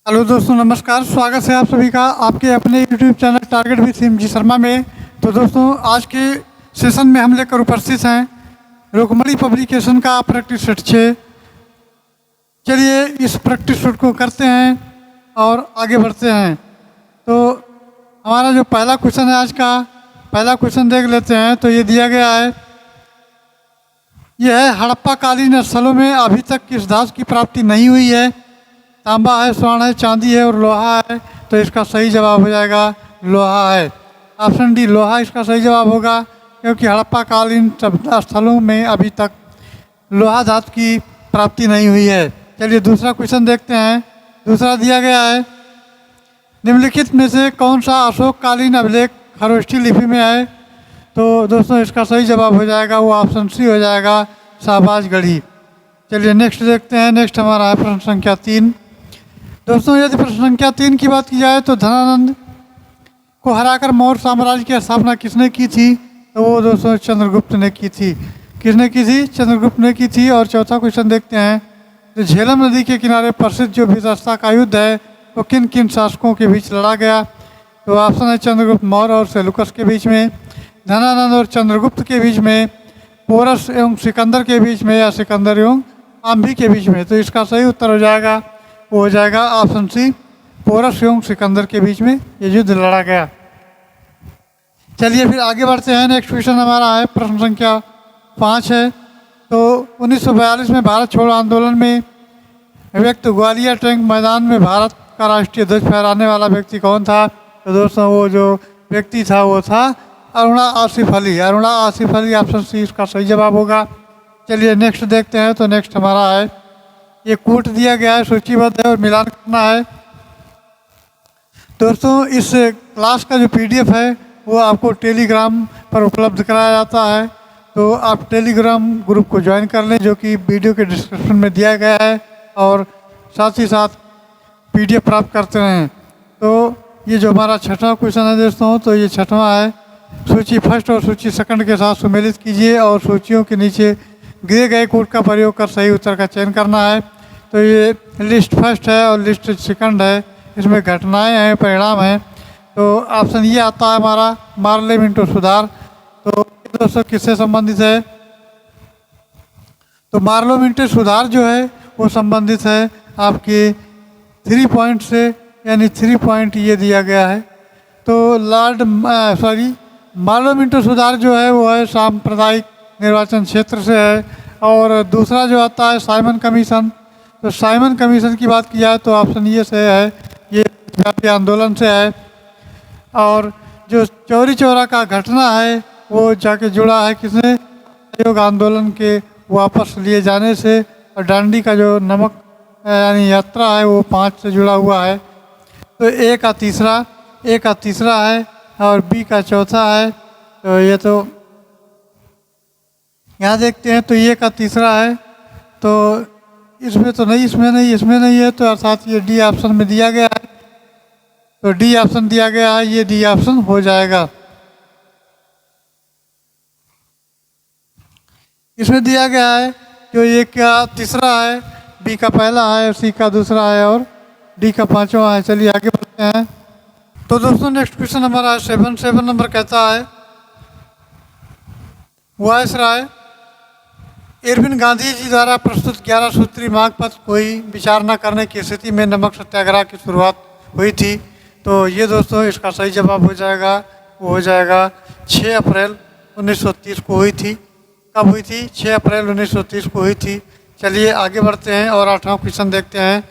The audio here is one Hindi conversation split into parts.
हेलो दोस्तों, नमस्कार। स्वागत है आप सभी का आपके अपने यूट्यूब चैनल टारगेट विद सिमजी शर्मा में। तो दोस्तों, आज के सेशन में हम लेकर उपस्थित हैं रुक्मणी पब्लिकेशन का प्रैक्टिस सेट 6। चलिए इस प्रैक्टिस सेट को करते हैं और आगे बढ़ते हैं। तो हमारा जो पहला क्वेश्चन है, आज का पहला क्वेश्चन देख लेते हैं। तो ये दिया गया है, यह है हड़प्पा कालीन स्थलों में अभी तक किस धातु की प्राप्ति नहीं हुई है। तांबा है, स्वर्ण है, चांदी है और लोहा है। तो इसका सही जवाब हो जाएगा लोहा है। ऑप्शन डी लोहा इसका सही जवाब होगा, क्योंकि हड़प्पा कालीन स्थलों में अभी तक लोहा धातु की प्राप्ति नहीं हुई है। चलिए दूसरा क्वेश्चन देखते हैं। दूसरा दिया गया है, निम्नलिखित में से कौन सा अशोक कालीन अभिलेख खरोष्ठी लिपि में है। तो दोस्तों, इसका सही जवाब हो जाएगा वो ऑप्शन सी हो जाएगा, शाहबाजगढ़ी। चलिए नेक्स्ट देखते हैं। नेक्स्ट हमारा है प्रश्न संख्या 3। दोस्तों, यदि प्रश्न संख्या 3 की बात की जाए तो धनानंद को हराकर मौर्य साम्राज्य की स्थापना किसने की थी। तो वो दोस्तों चंद्रगुप्त ने की थी। किसने की थी? चंद्रगुप्त ने की थी। और चौथा क्वेश्चन देखते हैं, तो झेलम नदी के किनारे प्रसिद्ध जो वितस्ता का युद्ध है वो किन किन शासकों के बीच लड़ा गया। तो ऑप्शन है चंद्रगुप्त मौर्य और सेलुकस के बीच में, धनानंद और चंद्रगुप्त के बीच में, पोरस एवं सिकंदर के बीच में, या सिकंदर एवं आम्भी के बीच में। तो इसका सही उत्तर हो जाएगा वो हो जाएगा ऑप्शन सी, पोरस एवं सिकंदर के बीच में ये युद्ध लड़ा गया। चलिए फिर आगे बढ़ते हैं। नेक्स्ट क्वेश्चन हमारा है प्रश्न संख्या 5 है। तो 1942 में भारत छोड़ो आंदोलन में व्यक्त ग्वालियर टैंक मैदान में भारत का राष्ट्रीय ध्वज फहराने वाला व्यक्ति कौन था। तो दोस्तों, वो जो व्यक्ति था वो था अरुणा आसिफ अली। अरुणा आसिफ अली ऑप्शन सी इसका सही जवाब होगा। चलिए नेक्स्ट देखते हैं। तो नेक्स्ट हमारा है, ये कोट दिया गया है, सूचीबद्ध है और मिलान करना है। दोस्तों, इस क्लास का जो पीडीएफ है वो आपको टेलीग्राम पर उपलब्ध कराया जाता है। तो आप टेलीग्राम ग्रुप को ज्वाइन कर लें, जो कि वीडियो के डिस्क्रिप्शन में दिया गया है, और साथ ही साथ पीडीएफ प्राप्त करते रहें। तो ये जो हमारा छठवां क्वेश्चन है दोस्तों, तो ये छठवां है, सूची फर्स्ट और सूची सेकंड के साथ सुमेलित कीजिए और सूचियों के नीचे दिए गए कोड का प्रयोग कर सही उत्तर का चयन करना है। तो ये लिस्ट फर्स्ट है और लिस्ट सेकंड है, इसमें घटनाएं हैं, परिणाम हैं। तो ऑप्शन ये आता है हमारा मार्ले मिंटो सुधार। तो दोस्तों किससे संबंधित है? तो मार्लो मिंटो सुधार जो है वो संबंधित है आपके 3 पॉइंट से, यानी 3 पॉइंट ये दिया गया है। तो मार्लो मिंटो सुधार जो है वो है सांप्रदायिक निर्वाचन क्षेत्र से है। और दूसरा जो आता है साइमन कमीशन। तो साइमन कमीशन की बात की जाए तो ऑप्शन ये से है, ये व्यापी आंदोलन से है। और जो चौरी चौरा का घटना है वो जाके जुड़ा है किसने? सहयोग आंदोलन के वापस लिए जाने से। और डांडी का जो नमक यानी यात्रा है वो 5 से जुड़ा हुआ है। तो ए का तीसरा है और बी का चौथा है। तो ये तो यहाँ देखते हैं, तो ये का तीसरा है। तो इसमें तो नहीं, इसमें नहीं है। तो अर्थात ये डी ऑप्शन में दिया गया है। तो डी ऑप्शन दिया गया है, ये डी ऑप्शन हो जाएगा। इसमें दिया गया है जो ये का तीसरा है, बी का पहला है, सी का दूसरा है और डी का 5वां है। चलिए आगे बढ़ते हैं। तो दोस्तों नेक्स्ट क्वेश्चन हमारा है 7 नंबर कहता है, वायसराय इरविन गांधी जी द्वारा प्रस्तुत 11 सूत्री मांग पत्र कोई विचार न करने की स्थिति में नमक सत्याग्रह की शुरुआत हुई थी। तो ये दोस्तों इसका सही जवाब हो जाएगा वो हो जाएगा 6 अप्रैल 1930 को हुई थी। कब हुई थी? 6 अप्रैल 1930 को हुई थी। चलिए आगे बढ़ते हैं और 8वां क्वेश्चन देखते हैं।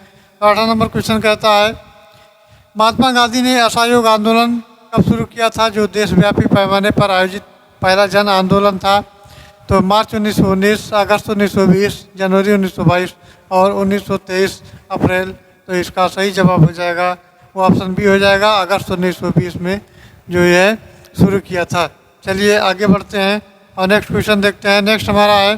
8वां नंबर क्वेश्चन कहता है, महात्मा गांधी ने असहयोग आंदोलन कब शुरू किया था, जो देशव्यापी पैमाने पर आयोजित पहला जन आंदोलन था। तो मार्च 1919, अगस्त 1920, जनवरी 1922 और 1923 अप्रैल। तो इसका सही जवाब हो जाएगा वो ऑप्शन बी हो जाएगा, अगस्त 1920 में जो ये शुरू किया था। चलिए आगे बढ़ते हैं और नेक्स्ट क्वेश्चन देखते हैं। नेक्स्ट हमारा है,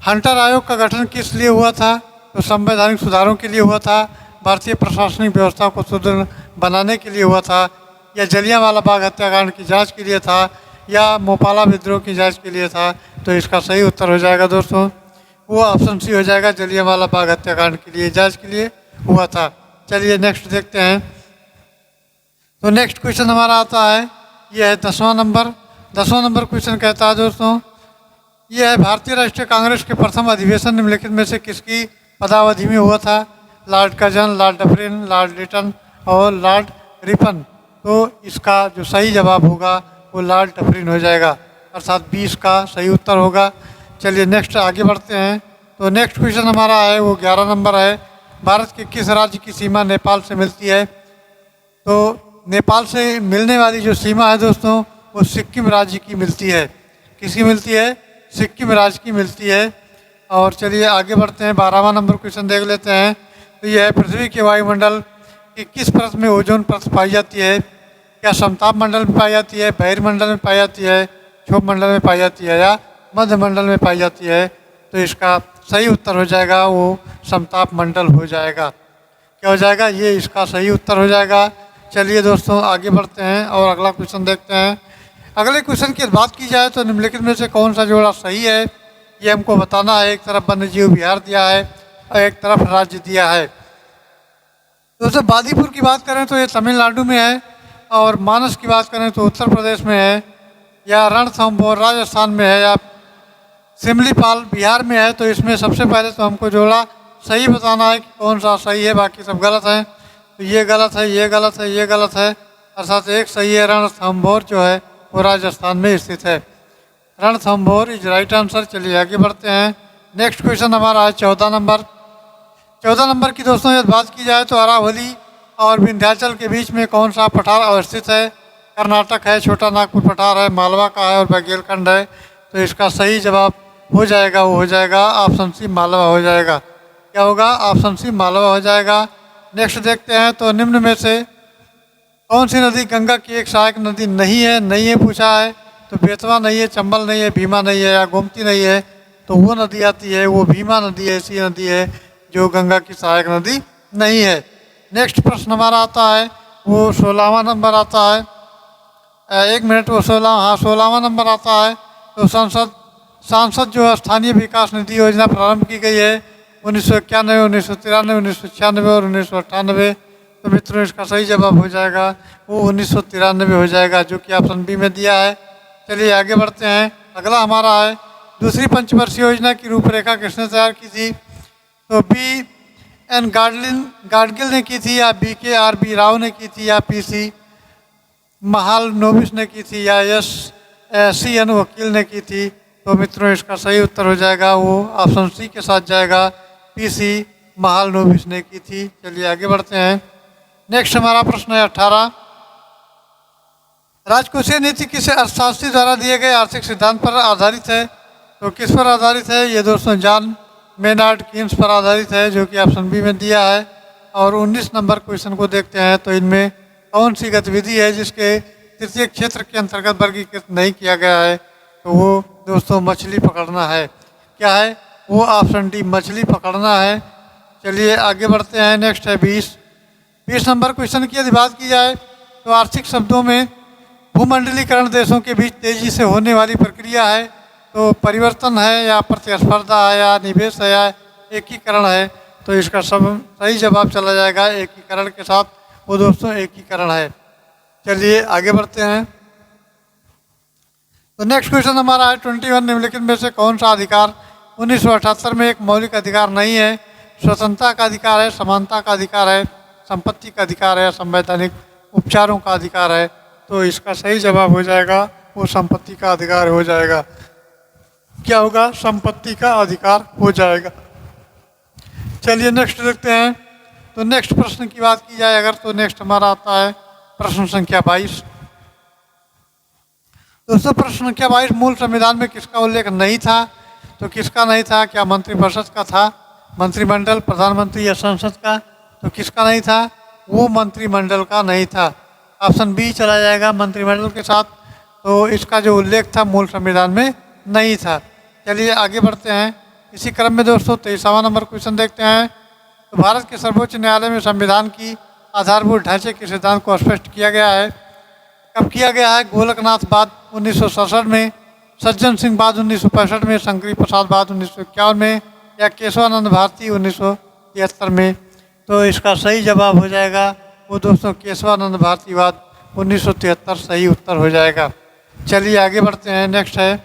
हंटर आयोग का गठन किस लिए हुआ था। तो संवैधानिक सुधारों के लिए हुआ था, भारतीय प्रशासनिक व्यवस्था को सुदृढ़ बनाने के लिए हुआ था, या जलियांवाला बाग हत्याकांड की जांच के लिए था, या मोपाला विद्रोह की जांच के लिए था। तो इसका सही उत्तर हो जाएगा दोस्तों वो ऑप्शन सी हो जाएगा, जलियांवाला बाग हत्याकांड के लिए जांच के लिए हुआ था। चलिए नेक्स्ट देखते हैं। तो नेक्स्ट क्वेश्चन हमारा आता है, यह है 10वां नंबर। 10वां नंबर क्वेश्चन कहता है दोस्तों, यह है भारतीय राष्ट्रीय कांग्रेस के प्रथम अधिवेशन निम्नलिखित में से किसकी पदावधि में हुआ था? Lord Curzon, Lord Dufferin, Lord Lytton और लॉर्ड रिपन। तो इसका जो सही जवाब होगा वो लॉर्ड डफरिन हो जाएगा, अर्थात 20 का सही उत्तर होगा। चलिए नेक्स्ट आगे बढ़ते हैं। तो नेक्स्ट क्वेश्चन हमारा है वो 11 नंबर है, भारत के किस राज्य की सीमा नेपाल से मिलती है? तो नेपाल से मिलने वाली जो सीमा है दोस्तों वो सिक्किम राज्य की मिलती है। किसकी मिलती है? सिक्किम राज्य की मिलती है। और चलिए आगे बढ़ते हैं, 12वां नंबर क्वेश्चन देख लेते हैं। तो यह है, पृथ्वी के वायुमंडल की किस परत में ओजोन परत पाई जाती है? क्या समताप मंडल में पाई जाती है, बहिर्मंडल में पाई जाती है, क्षोभ मंडल में पाई जाती है या मध्य मंडल में पाई जाती है? तो इसका सही उत्तर हो जाएगा वो समताप मंडल हो जाएगा। क्या हो जाएगा? ये इसका सही उत्तर हो जाएगा। चलिए दोस्तों आगे बढ़ते हैं और अगला क्वेश्चन देखते हैं। अगले क्वेश्चन की बात की जाए तो निम्नलिखित में से कौन सा जोड़ा सही है ये हमको बताना है। एक तरफ वन्यजीव विहार दिया है और एक तरफ राज्य दिया है। दोस्तों बादीपुर की बात करें तो ये तमिलनाडु में है, और मानस की बात करें तो उत्तर प्रदेश में है, या रणथंभौर राजस्थान में है, या सिमलीपाल बिहार में है। तो इसमें सबसे पहले तो हमको जोड़ा सही बताना है कि कौन सा सही है, बाकी सब गलत है। तो ये गलत है, ये गलत है, ये गलत है, अर्थात एक सही है। रणथंभौर जो है वो राजस्थान में स्थित है। Ranthambore is right answer. चलिए आगे बढ़ते हैं। नेक्स्ट क्वेश्चन हमारा है 14 नंबर। 14 नंबर की दोस्तों यदि बात की जाए तो अरावली और विंध्याचल के बीच में कौन सा पठार अवस्थित है? कर्नाटक है, छोटा नागपुर पठार है, मालवा का है और बघेलखंड है। तो इसका सही जवाब हो जाएगा वो हो जाएगा ऑप्शन सी मालवा हो जाएगा। क्या होगा? ऑप्शन सी मालवा हो जाएगा। नेक्स्ट देखते हैं। तो निम्न में से कौन सी नदी गंगा की एक सहायक नदी नहीं है? नहीं है पूछा है। तो बेतवा नहीं है, चंबल नहीं है, भीमा नहीं है या गोमती नहीं है। तो वो नदी आती है, वो भीमा नदी है, ऐसी नदी है जो गंगा की सहायक नदी नहीं है। नेक्स्ट प्रश्न हमारा आता है वो 16वां नंबर आता है। एक मिनट, वो 16वां नंबर आता है। तो सांसद जो स्थानीय विकास निधि योजना प्रारंभ की गई है 1991, 1993, 1996 और 1998। तो मित्रों इसका सही जवाब हो जाएगा वो 1993 हो जाएगा, जो कि ऑप्शन बी में दिया है। चलिए आगे बढ़ते हैं। अगला हमारा है, दूसरी पंचवर्षीय योजना की रूपरेखा किसने तैयार की थी? तो B.N. गाडगिल ने की थी, या B.K.R.B. राव ने की थी, या P.C. महालनोबिस ने की थी, या C.N. वकील ने की थी? तो मित्रों इसका सही उत्तर हो जाएगा वो ऑप्शन सी के साथ जाएगा, P.C. महालनोबिस ने की थी। चलिए आगे बढ़ते हैं। नेक्स्ट हमारा प्रश्न है 18। राजकोषीय नीति किस अर्थशास्त्री द्वारा दिए गए आर्थिक सिद्धांत पर आधारित है? तो किस पर आधारित है ये दोस्तों? जॉन मेनार्ड कीन्स पर आधारित है, जो कि ऑप्शन बी में दिया है। और 19 नंबर क्वेश्चन को देखते हैं। तो इनमें कौन सी गतिविधि है जिसके तृतीय क्षेत्र के अंतर्गत वर्गीकृत नहीं किया गया है? तो वो दोस्तों मछली पकड़ना है। क्या है वो? ऑप्शन डी मछली पकड़ना है। चलिए आगे बढ़ते हैं। नेक्स्ट है 20 नंबर क्वेश्चन की यदि बात की जाए तो आर्थिक शब्दों में भूमंडलीकरण देशों के बीच तेजी से होने वाली प्रक्रिया है। तो परिवर्तन है, या प्रतिस्पर्धा है, या निवेश है, या एकीकरण है? तो इसका सब सही जवाब चला जाएगा एकीकरण के साथ, वो दोस्तों एकीकरण है। चलिए आगे बढ़ते हैं। तो नेक्स्ट क्वेश्चन हमारा है 21। निम्नलिखित में से कौन सा अधिकार 1978 में एक मौलिक अधिकार नहीं है? स्वतंत्रता का अधिकार है, समानता का अधिकार है, संपत्ति का अधिकार है, संवैधानिक उपचारों का अधिकार है? तो इसका सही जवाब हो जाएगा वो संपत्ति का अधिकार हो जाएगा। क्या होगा? संपत्ति का अधिकार हो जाएगा। चलिए नेक्स्ट देखते हैं। तो नेक्स्ट प्रश्न की बात की जाए अगर, तो नेक्स्ट हमारा आता है प्रश्न संख्या 22। दोस्तों प्रश्न संख्या 22, मूल संविधान में किसका उल्लेख नहीं था? तो किसका नहीं था? क्या मंत्रिपरिषद का था, मंत्रिमंडल, प्रधानमंत्री या संसद का? तो किसका नहीं था? वो मंत्रिमंडल का नहीं था। ऑप्शन बी चला जाएगा मंत्रिमंडल के साथ। तो इसका जो उल्लेख था मूल संविधान में नहीं था। चलिए आगे बढ़ते हैं। इसी क्रम में दोस्तों 23वां नंबर क्वेश्चन देखते हैं। तो भारत के सर्वोच्च न्यायालय में संविधान की आधारभूत ढांचे के सिद्धांत को स्पष्ट किया गया है। कब किया गया है? गोलकनाथ बाद 1967 में, सज्जन सिंह बाद 1965 में, शंकरी प्रसाद बाद 1951 में, या केशवानंद भारती 1973 में? तो इसका सही जवाब हो जाएगा वो दोस्तों केशवानंद भारतीवाद 1973 सही उत्तर हो जाएगा। चलिए आगे बढ़ते हैं। नेक्स्ट है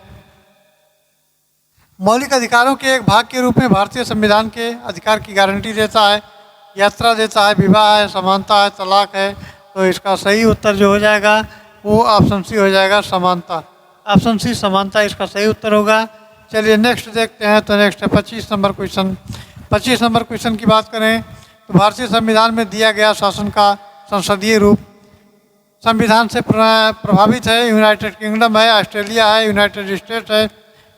मौलिक अधिकारों के एक भाग के रूप में भारतीय संविधान के अधिकार की गारंटी देता है, यात्रा देता है, विवाह है, समानता है, तलाक है। तो इसका सही उत्तर जो हो जाएगा वो ऑप्शन सी हो जाएगा, समानता। ऑप्शन सी समानता इसका सही उत्तर होगा। चलिए नेक्स्ट देखते हैं। तो नेक्स्ट है 25 नंबर क्वेश्चन। 25 नंबर क्वेश्चन की बात करें तो भारतीय संविधान में दिया गया शासन का संसदीय रूप संविधान से प्रभावित है। यूनाइटेड किंगडम है, ऑस्ट्रेलिया है, यूनाइटेड स्टेट है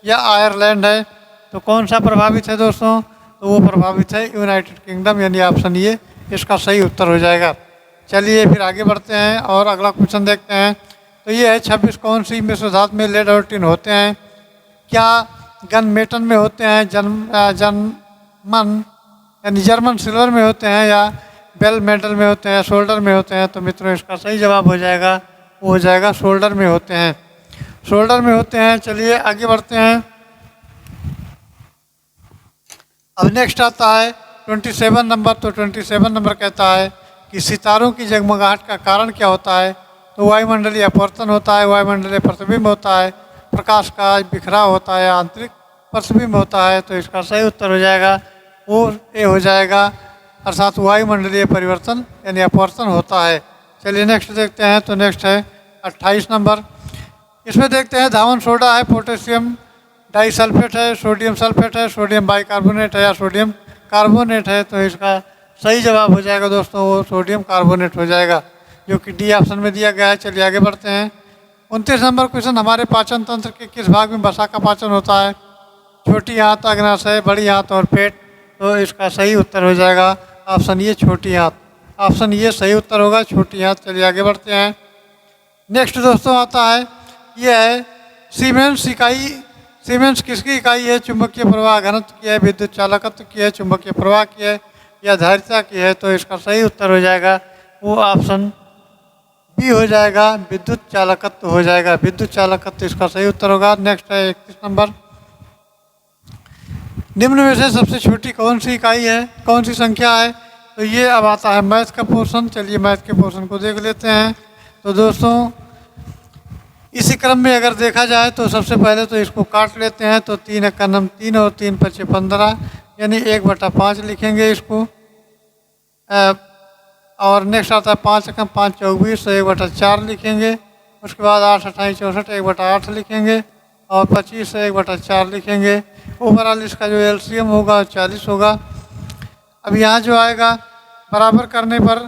या आयरलैंड है। तो कौन सा प्रभावित है दोस्तों? तो वो प्रभावित है यूनाइटेड किंगडम, यानी ऑप्शन ये इसका सही उत्तर हो जाएगा। चलिए फिर आगे बढ़ते हैं और अगला क्वेश्चन देखते हैं। तो ये है 26 कौन सी मिश्र धातु में लेड और टिन होते हैं? क्या गन मेटन में होते हैं, जर्मन यानी जर्मन सिल्वर में होते हैं, या बेल मेटल में होते हैं, शोल्डर में होते हैं? तो मित्रों इसका सही जवाब हो जाएगा वो हो जाएगा शोल्डर में होते हैं, शोल्डर में होते हैं। चलिए आगे बढ़ते हैं। अब नेक्स्ट आता है 27 नंबर। तो 27 नंबर कहता है कि सितारों की जगमगाहट का कारण क्या होता है? तो वायुमंडलीय अपवर्तन होता है, वायुमंडलीय प्रतिबिंब होता है, प्रकाश का बिखराव होता है, आंतरिक प्रतिबिंब होता है। तो इसका सही उत्तर हो जाएगा वो ए हो जाएगा, अर्थात वायुमंडलीय परिवर्तन यानी अपवर्तन होता है। चलिए नेक्स्ट देखते हैं। तो नेक्स्ट है 28 नंबर। इसमें देखते हैं धावन सोडा है, पोटेशियम डाइसल्फेट है, सोडियम सल्फेट है, सोडियम बाइकार्बोनेट है या सोडियम कार्बोनेट है। तो इसका सही जवाब हो जाएगा दोस्तों वो सोडियम कार्बोनेट हो जाएगा, जो कि डी ऑप्शन में दिया गया है। चलिए आगे बढ़ते हैं। 29 नंबर क्वेश्चन। हमारे पाचन तंत्र के किस भाग में वसा का पाचन होता है? छोटी आंत, अग्नाशय, बड़ी आंत और पेट। तो इसका सही उत्तर हो जाएगा ऑप्शन ये छोटी आंत। ऑप्शन ये सही उत्तर होगा, छोटी आंत। चलिए आगे बढ़ते हैं। नेक्स्ट दोस्तों आता है ये है सीमेंस इकाई। सीमेंस किसकी इकाई है? चुंबकीय प्रवाह घनत्व की है, विद्युत चालकत्व की है, चुंबकीय प्रवाह की है या धारिता की है? तो इसका सही उत्तर हो जाएगा वो ऑप्शन बी हो जाएगा, विद्युत चालकत्व हो जाएगा। विद्युत चालकत्व इसका सही उत्तर होगा। नेक्स्ट है 31 नंबर। निम्न में से सबसे छोटी कौन सी इकाई है, कौन सी संख्या है? तो ये अब आता है मैथ का पोर्शन। चलिए मैथ के पोर्शन को देख लेते हैं। तो दोस्तों इसी क्रम में अगर देखा जाए तो सबसे पहले तो इसको काट लेते हैं। तो 3 का नम 3 और 3 × 15 यानी 1/5 लिखेंगे इसको। और नेक्स्ट आता है 5 × 5 = 24, तो 1/4 लिखेंगे। उसके बाद 8 × 28 = 64, 1/8 लिखेंगे और 25 से 1/4 लिखेंगे। ओवरऑल इसका जो एलसीएम होगा 40 होगा। अब यहाँ जो आएगा बराबर करने पर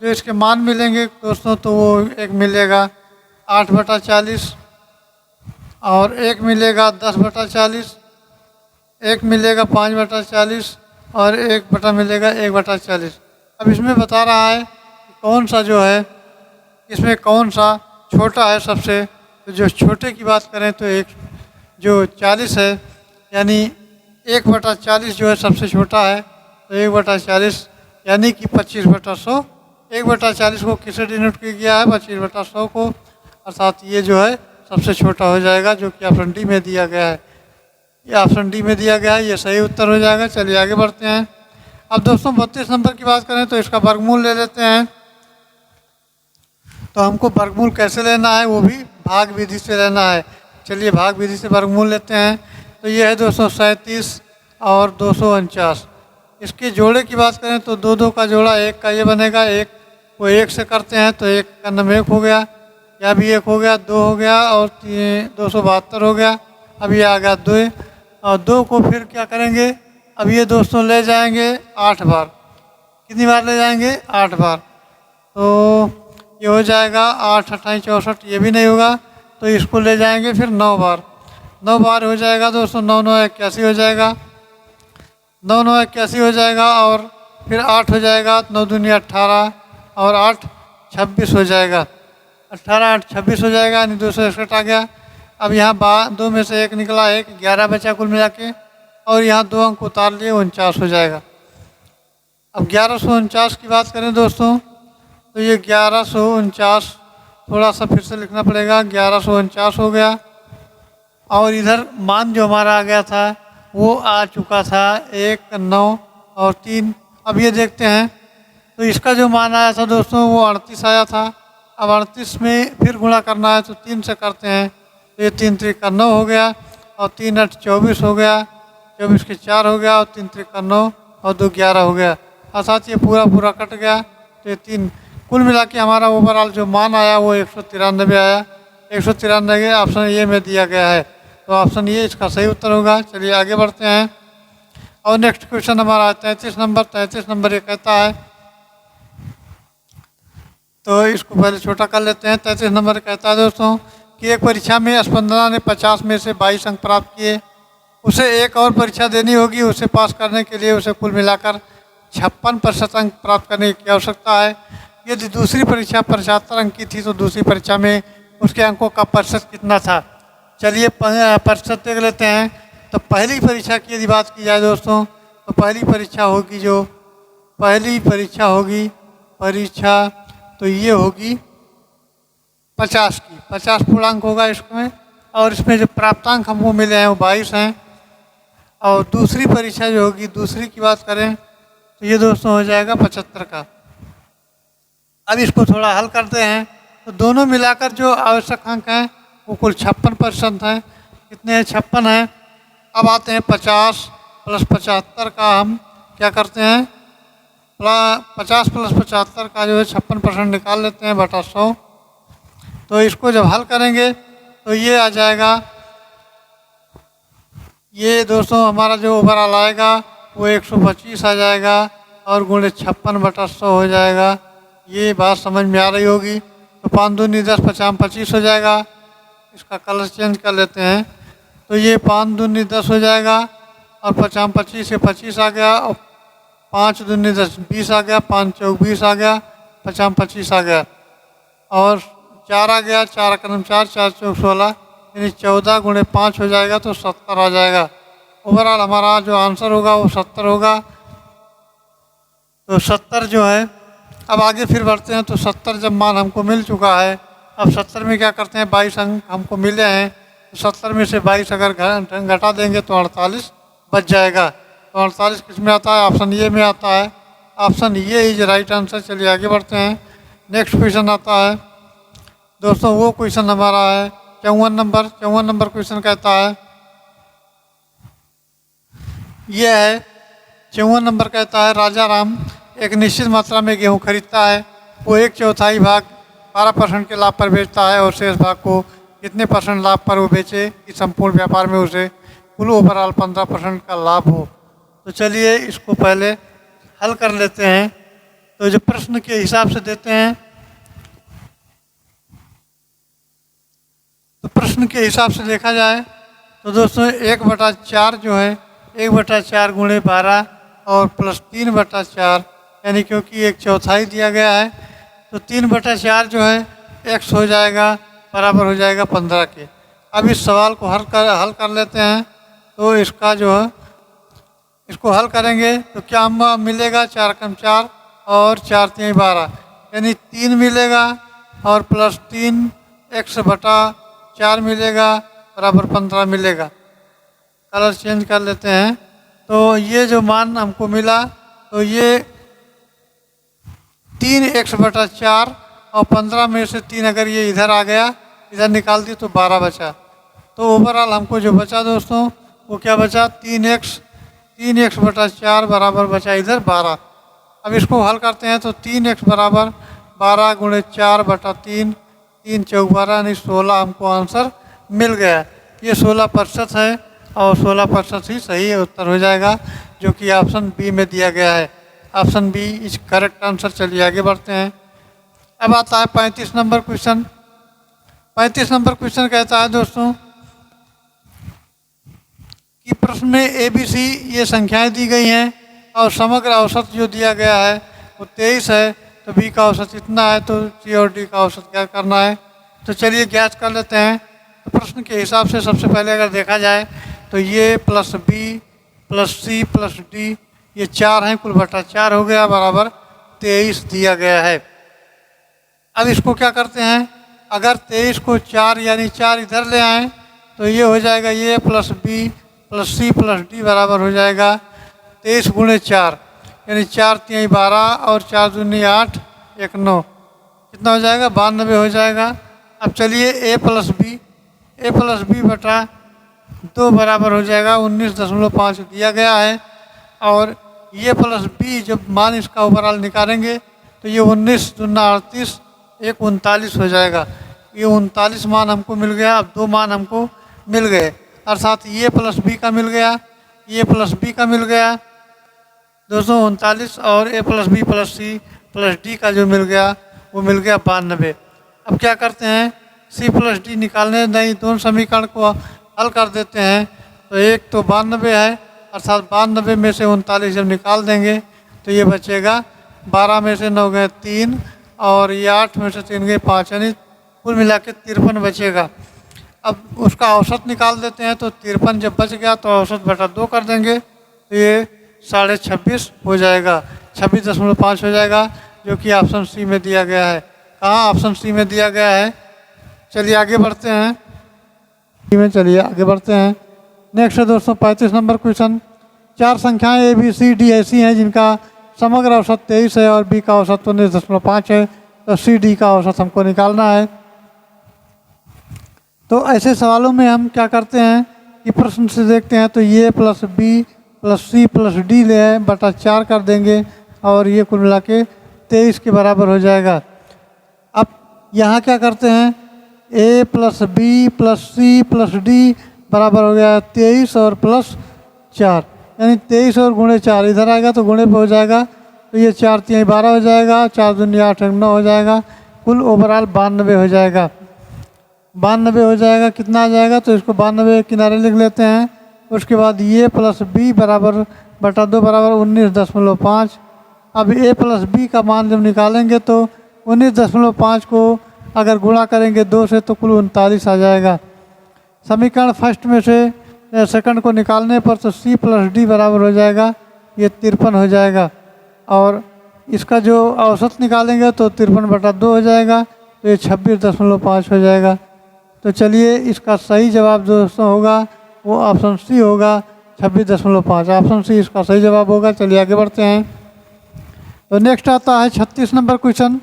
जो इसके मान मिलेंगे दोस्तों, तो वो एक मिलेगा 8/40 और एक मिलेगा 10/40, एक मिलेगा 5/40 और एक बटा मिलेगा 1/40। अब इसमें बता रहा है कि कौन सा जो है इसमें कौन सा छोटा है सबसे। तो जो छोटे की बात करें तो एक जो 40 है यानी 1/40 जो है सबसे छोटा है। तो 1/40 यानी कि 25/100। 1/40 को किसे डिनोट किया गया है? 25/100 को, अर्थात ये जो है सबसे छोटा हो जाएगा, जो कि ऑप्शन डी में दिया गया है। ये ऑप्शन डी में दिया गया है, ये सही उत्तर हो जाएगा। चलिए आगे बढ़ते हैं। अब दोस्तों 32 नंबर की बात करें तो इसका वर्गमूल ले लेते हैं। तो हमको वर्गमूल कैसे लेना है? वो भी भाग विधि से लेना है। चलिए भाग विधि से वर्गमूल लेते हैं। तो ये है 237 और 249। इसके जोड़े की बात करें तो 2 का जोड़ा 1 का ये बनेगा। एक को 1 से करते हैं तो 1 का नम 1 हो गया, या भी 1 हो गया, 2 हो गया और 272 हो गया। अब ये आ गया 2 और 2 को फिर क्या करेंगे? अब ये दोस्तों ले जाएंगे 8 बार। कितनी बार ले जाएंगे? 8 बार। तो ये हो जाएगा 8 × 28 = 64, ये भी नहीं होगा तो इसको ले जाएंगे फिर 9 बार। 9 बार हो जाएगा दोस्तों, 9 × 9 = 81 हो जाएगा, 9 × 9 = 81 हो जाएगा। और फिर 8 हो जाएगा, 9 × 2 = 18 और 8 = 26 हो जाएगा। 18 8 26 हो जाएगा, यानी 261 आ गया। अब यहाँ 2 में से 1 निकला, 1 11 बचा कुल मिला के, और यहाँ 2 अंक उतार लिए, 49 हो जाएगा। अब 1149 की बात करें दोस्तों तो ये 1149 थोड़ा सा फिर से लिखना पड़ेगा। 1149 हो गया और इधर मान जो हमारा आ गया था वो आ चुका था 1 9 और 3 अब ये देखते हैं, तो इसका जो मान आया था दोस्तों वो 38 आया था। अब 38 में फिर गुणा करना है तो 3 से करते हैं, तो ये 3 त्रिका 9 हो गया और 3 8 24 हो गया, 24 के 4 हो गया और 3 त्रिका 9 और 2 11 हो गया, अर्थात ये पूरा पूरा कट गया। तो ये 3 कुल मिला के हमारा ओवरऑल जो मान आया वो 193 आया। 193 ऑप्शन ए में दिया गया है, तो ऑप्शन ए इसका सही उत्तर होगा। चलिए आगे बढ़ते हैं और नेक्स्ट क्वेश्चन हमारा 33 नंबर। 33 नंबर ये कहता है, तो इसको पहले छोटा कर लेते हैं। 33 नंबर कहता है दोस्तों कि एक परीक्षा में स्पंदना ने 50 में से 22 अंक प्राप्त किए, उसे एक और परीक्षा देनी होगी। उसे पास करने के लिए उसे कुल मिलाकर 56% अंक प्राप्त करने की आवश्यकता है। यदि दूसरी परीक्षा 75 अंक की थी तो दूसरी परीक्षा में उसके अंकों का प्रतिशत कितना था। चलिए प्रतिशत देख लेते हैं। तो पहली परीक्षा की यदि बात की जाए दोस्तों, तो पहली परीक्षा होगी, जो पहली परीक्षा होगी परीक्षा तो ये होगी 50 की, 50 पूर्णांक होगा इसमें, और इसमें जो प्राप्तांक हमको मिले हैं वो 22 हैं। और दूसरी परीक्षा जो होगी, दूसरी की बात करें तो ये दोस्तों हो जाएगा 75 का। अब इसको थोड़ा हल करते हैं, तो दोनों मिलाकर जो आवश्यक अंक हैं वो कुल 56% हैं। कितने हैं? 56 हैं। अब आते हैं 50 प्लस 75 का हम क्या करते हैं, 50 प्लस 75 का जो है 56% निकाल लेते हैं बटा 100। तो इसको जब हल करेंगे तो ये आ जाएगा, ये दोस्तों हमारा जो ओवरऑल आएगा वो 125 आ जाएगा और गुणे 56 बटा 100 हो जाएगा। ये बात समझ में आ रही होगी। तो 5 दूनी 10, 50 25 हो जाएगा। इसका कलर चेंज कर लेते हैं, तो ये 5 दूनी 10 हो जाएगा और 50 25 से 25 आ गया और 5 दूनी 10 20 आ गया, 5 चौक 20 आ गया, 50 25 आ गया और 4 आ गया, 4 कदम 4, 4 चौक 16, यानी 14 गुणे 5 हो जाएगा तो 70 आ जाएगा। ओवरऑल हमारा जो आंसर होगा वो 70 होगा। तो 70 जो है, अब आगे फिर बढ़ते हैं। तो 70 जब मान हमको मिल चुका है, अब 70 में क्या करते हैं, 22 अंक हमको मिले हैं, तो 70 में से 22 अगर घटा देंगे तो 48 बच जाएगा। तो 48 किस में आता है? ऑप्शन ए में आता है। Option A is right answer. चलिए आगे बढ़ते हैं। नेक्स्ट क्वेश्चन आता है दोस्तों, वो क्वेश्चन हमारा है 54 नंबर। 54 नंबर क्वेश्चन कहता है, ये है 54 नंबर कहता है, राजा राम एक निश्चित मात्रा में गेहूं खरीदता है। वो 1/4 भाग 12% के लाभ पर बेचता है और शेष भाग को कितने % लाभ पर वो बेचे कि संपूर्ण व्यापार में उसे कुल ओवरऑल 15% का लाभ हो। तो चलिए इसको पहले हल कर लेते हैं। तो जो प्रश्न के हिसाब से देते हैं, तो प्रश्न के हिसाब से देखा जाए तो दोस्तों 1/4 जो है, 1/4 गुणे 12 और प्लस 3/4, यानी क्योंकि 1/4 दिया गया है तो 3/4 जो है x हो जाएगा, बराबर हो जाएगा 15 के। अब इस सवाल को हल कर लेते हैं। तो इसका जो है, इसको हल करेंगे तो क्या हम मिलेगा, 4 कम 4 और 4 3 12, यानी 3 मिलेगा और प्लस 3 x/4 मिलेगा, बराबर 15 मिलेगा। कलर चेंज कर लेते हैं। तो ये जो मान हमको मिला, तो ये 3x/4 और 15 में से 3 अगर ये इधर आ गया, इधर निकाल दी तो 12 बचा। तो ओवरऑल हमको जो बचा दोस्तों वो क्या बचा, 3x/4 बराबर बचा इधर 12। अब इसको हल करते हैं तो 3x बराबर 12 गुणे 4/3, 3 चौक 12 यानी 16 हमको आंसर मिल गया। ये 16% है और 16% ही सही उत्तर हो जाएगा, जो कि ऑप्शन बी में दिया गया है। Option B is correct answer. चलिए आगे बढ़ते हैं। अब आता है 35 नंबर क्वेश्चन। 35 नंबर क्वेश्चन कहता है दोस्तों कि प्रश्न में ABC ये संख्याएं दी गई हैं और समग्र औसत जो दिया गया है वो 23 है। तो B का औसत इतना है, तो C और D का औसत क्या करना है। तो चलिए ज्ञात कर लेते हैं। तो प्रश्न के हिसाब से सबसे पहले अगर देखा जाए तो ये plus B plus C plus D ये 4 हैं, कुल बटा 4 हो गया, बराबर 23 दिया गया है। अब इसको क्या करते हैं, अगर 23 को 4 यानी 4 इधर ले आएँ तो ये हो जाएगा ये plus B plus C plus D बराबर हो जाएगा 23 गुणे 4, यानी 4 तिहाई 12 और 4 दूनी 8, 1 9, कितना हो जाएगा? 92 हो जाएगा। अब चलिए ए प्लस बी बटा 2 बराबर हो जाएगा 19.5 दिया गया है। और ये प्लस बी जब मान इसका ओवरऑल निकालेंगे तो ये 19 दूना 38, 1 39 हो जाएगा। ये 39 मान हमको मिल गया। अब 2 मान हमको मिल गए, अर्थात ये प्लस बी का मिल गया, ये प्लस बी का मिल गया 239, और A plus B plus C plus D का जो मिल गया वो मिल गया 92। अब क्या करते हैं, सी प्लस डी निकालने नहीं, दोनों समीकरण को हल कर देते हैं। तो एक तो 92 है, अर्थात 92 में से 39 जब निकाल देंगे तो ये बचेगा 12 में से 9 गए 3, और ये 8 में से 3 गए 5, यानी कुल मिला के 53 बचेगा। अब उसका औसत निकाल देते हैं, तो 53 जब बच गया तो औसत बटा 2 कर देंगे तो ये 26.5 हो जाएगा, 26.5 हो जाएगा, जो कि ऑप्शन सी में दिया गया है। कहाँ? ऑप्शन सी में दिया गया है। चलिए आगे बढ़ते हैं, नेक्स्ट है दोस्तों 35 नंबर क्वेश्चन। 4 संख्याएं ए बी सी डी ऐसी हैं जिनका समग्र औसत 23 है और बी का औसत 19.5 है, तो सी डी का औसत हमको निकालना है। तो ऐसे सवालों में हम क्या करते हैं कि प्रश्न से देखते हैं तो ये plus B plus C plus D ले बटा 4 कर देंगे, और ये कुल मिला के 23 के बराबर हो जाएगा। अब यहाँ क्या करते हैं, A plus B plus C plus D बराबर हो गया 23 और प्लस 4, यानी 23 और गुणे 4 इधर आएगा तो गुणे पे हो जाएगा, तो ये 4 तिहाई 12 हो जाएगा, 4 दूनी 8 9 हो जाएगा, कुल ओवरऑल 92 हो जाएगा। 92 हो जाएगा, कितना आ जाएगा? तो इसको 92 किनारे लिख लेते हैं। उसके बाद ये प्लस बी बराबर बटा 2 बराबर 19.5। अब ए प्लस बी का मान जब निकालेंगे तो 19.5 को अगर गुणा करेंगे 2 से तो कुल 39 आ जाएगा। समीकरण फर्स्ट में से सेकंड को निकालने पर तो सी प्लस डी बराबर हो जाएगा, ये 53 हो जाएगा, और इसका जो औसत निकालेंगे तो 53 बटा 2 हो जाएगा, तो ये 26.5 हो जाएगा। तो चलिए इसका सही जवाब दोस्तों होगा वो ऑप्शन सी होगा, 26.5, ऑप्शन सी इसका सही जवाब होगा। चलिए आगे बढ़ते हैं। तो नेक्स्ट आता है 36 नंबर क्वेश्चन।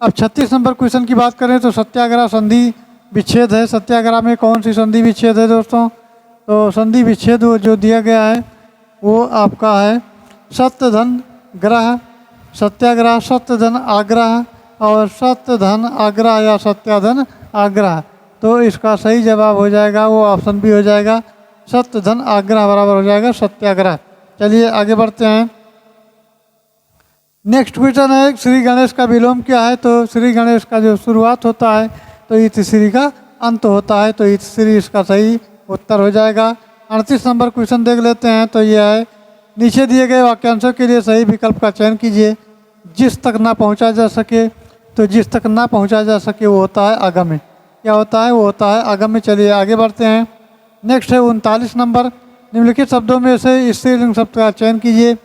अब 36 नंबर क्वेश्चन की बात करें तो सत्याग्रह संधि विच्छेद है। सत्याग्रह में कौन सी संधि विच्छेद है दोस्तों? तो संधि विच्छेद जो दिया गया है वो आपका है सत्य धन ग्रह, सत्याग्रह, सत्य धन आग्रह, और सत्य धन आग्रह या सत्याधन आग्रह। तो इसका सही जवाब हो जाएगा वो ऑप्शन बी हो जाएगा, सत्य धन आग्रह बराबर हो जाएगा सत्याग्रह। चलिए आगे बढ़ते हैं। नेक्स्ट क्वेश्चन है श्री गणेश का विलोम क्या है? तो श्री गणेश का जो शुरुआत होता है तो इत श्री का अंत होता है, तो इत श्री इसका सही उत्तर हो जाएगा। 38 नंबर क्वेश्चन देख लेते हैं। तो यह है, नीचे दिए गए वाक्यांशों के लिए सही विकल्प का चयन कीजिए। जिस तक ना पहुंचा जा सके, तो जिस तक ना पहुंचा जा सके वो होता है आगम्य। क्या होता है? वो होता है आगम्य। चलिए आगे बढ़ते हैं। नेक्स्ट है 39 नंबर। निम्नलिखित शब्दों में से स्त्रीलिंग शब्द का चयन कीजिए।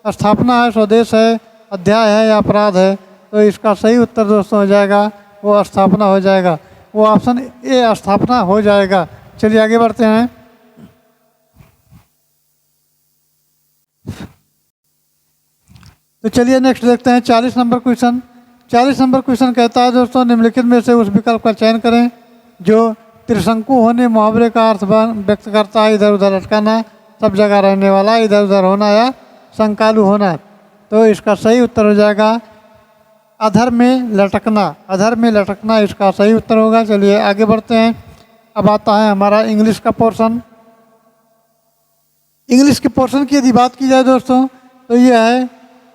स्थापना है, स्वदेश है, अध्याय है या अपराध है? तो इसका सही उत्तर दोस्तों हो जाएगा वो स्थापना हो जाएगा, वो ऑप्शन ए स्थापना हो जाएगा। चलिए आगे बढ़ते हैं। तो चलिए नेक्स्ट देखते हैं 40 नंबर क्वेश्चन। 40 नंबर क्वेश्चन कहता है दोस्तों निम्नलिखित में से उस विकल्प का चयन करें जो त्रिशंकु होने मुहावरे का अर्थ व्यक्त करता है। इधर उधर अटकाना, सब जगह रहने वाला, इधर उधर होना या संकालु होना। तो इसका सही उत्तर हो जाएगा अधर में लटकना। अधर में लटकना इसका सही उत्तर होगा। चलिए आगे बढ़ते हैं। अब आता है हमारा इंग्लिश का पोर्शन। इंग्लिश के पोर्शन की यदि बात की जाए दोस्तों तो यह है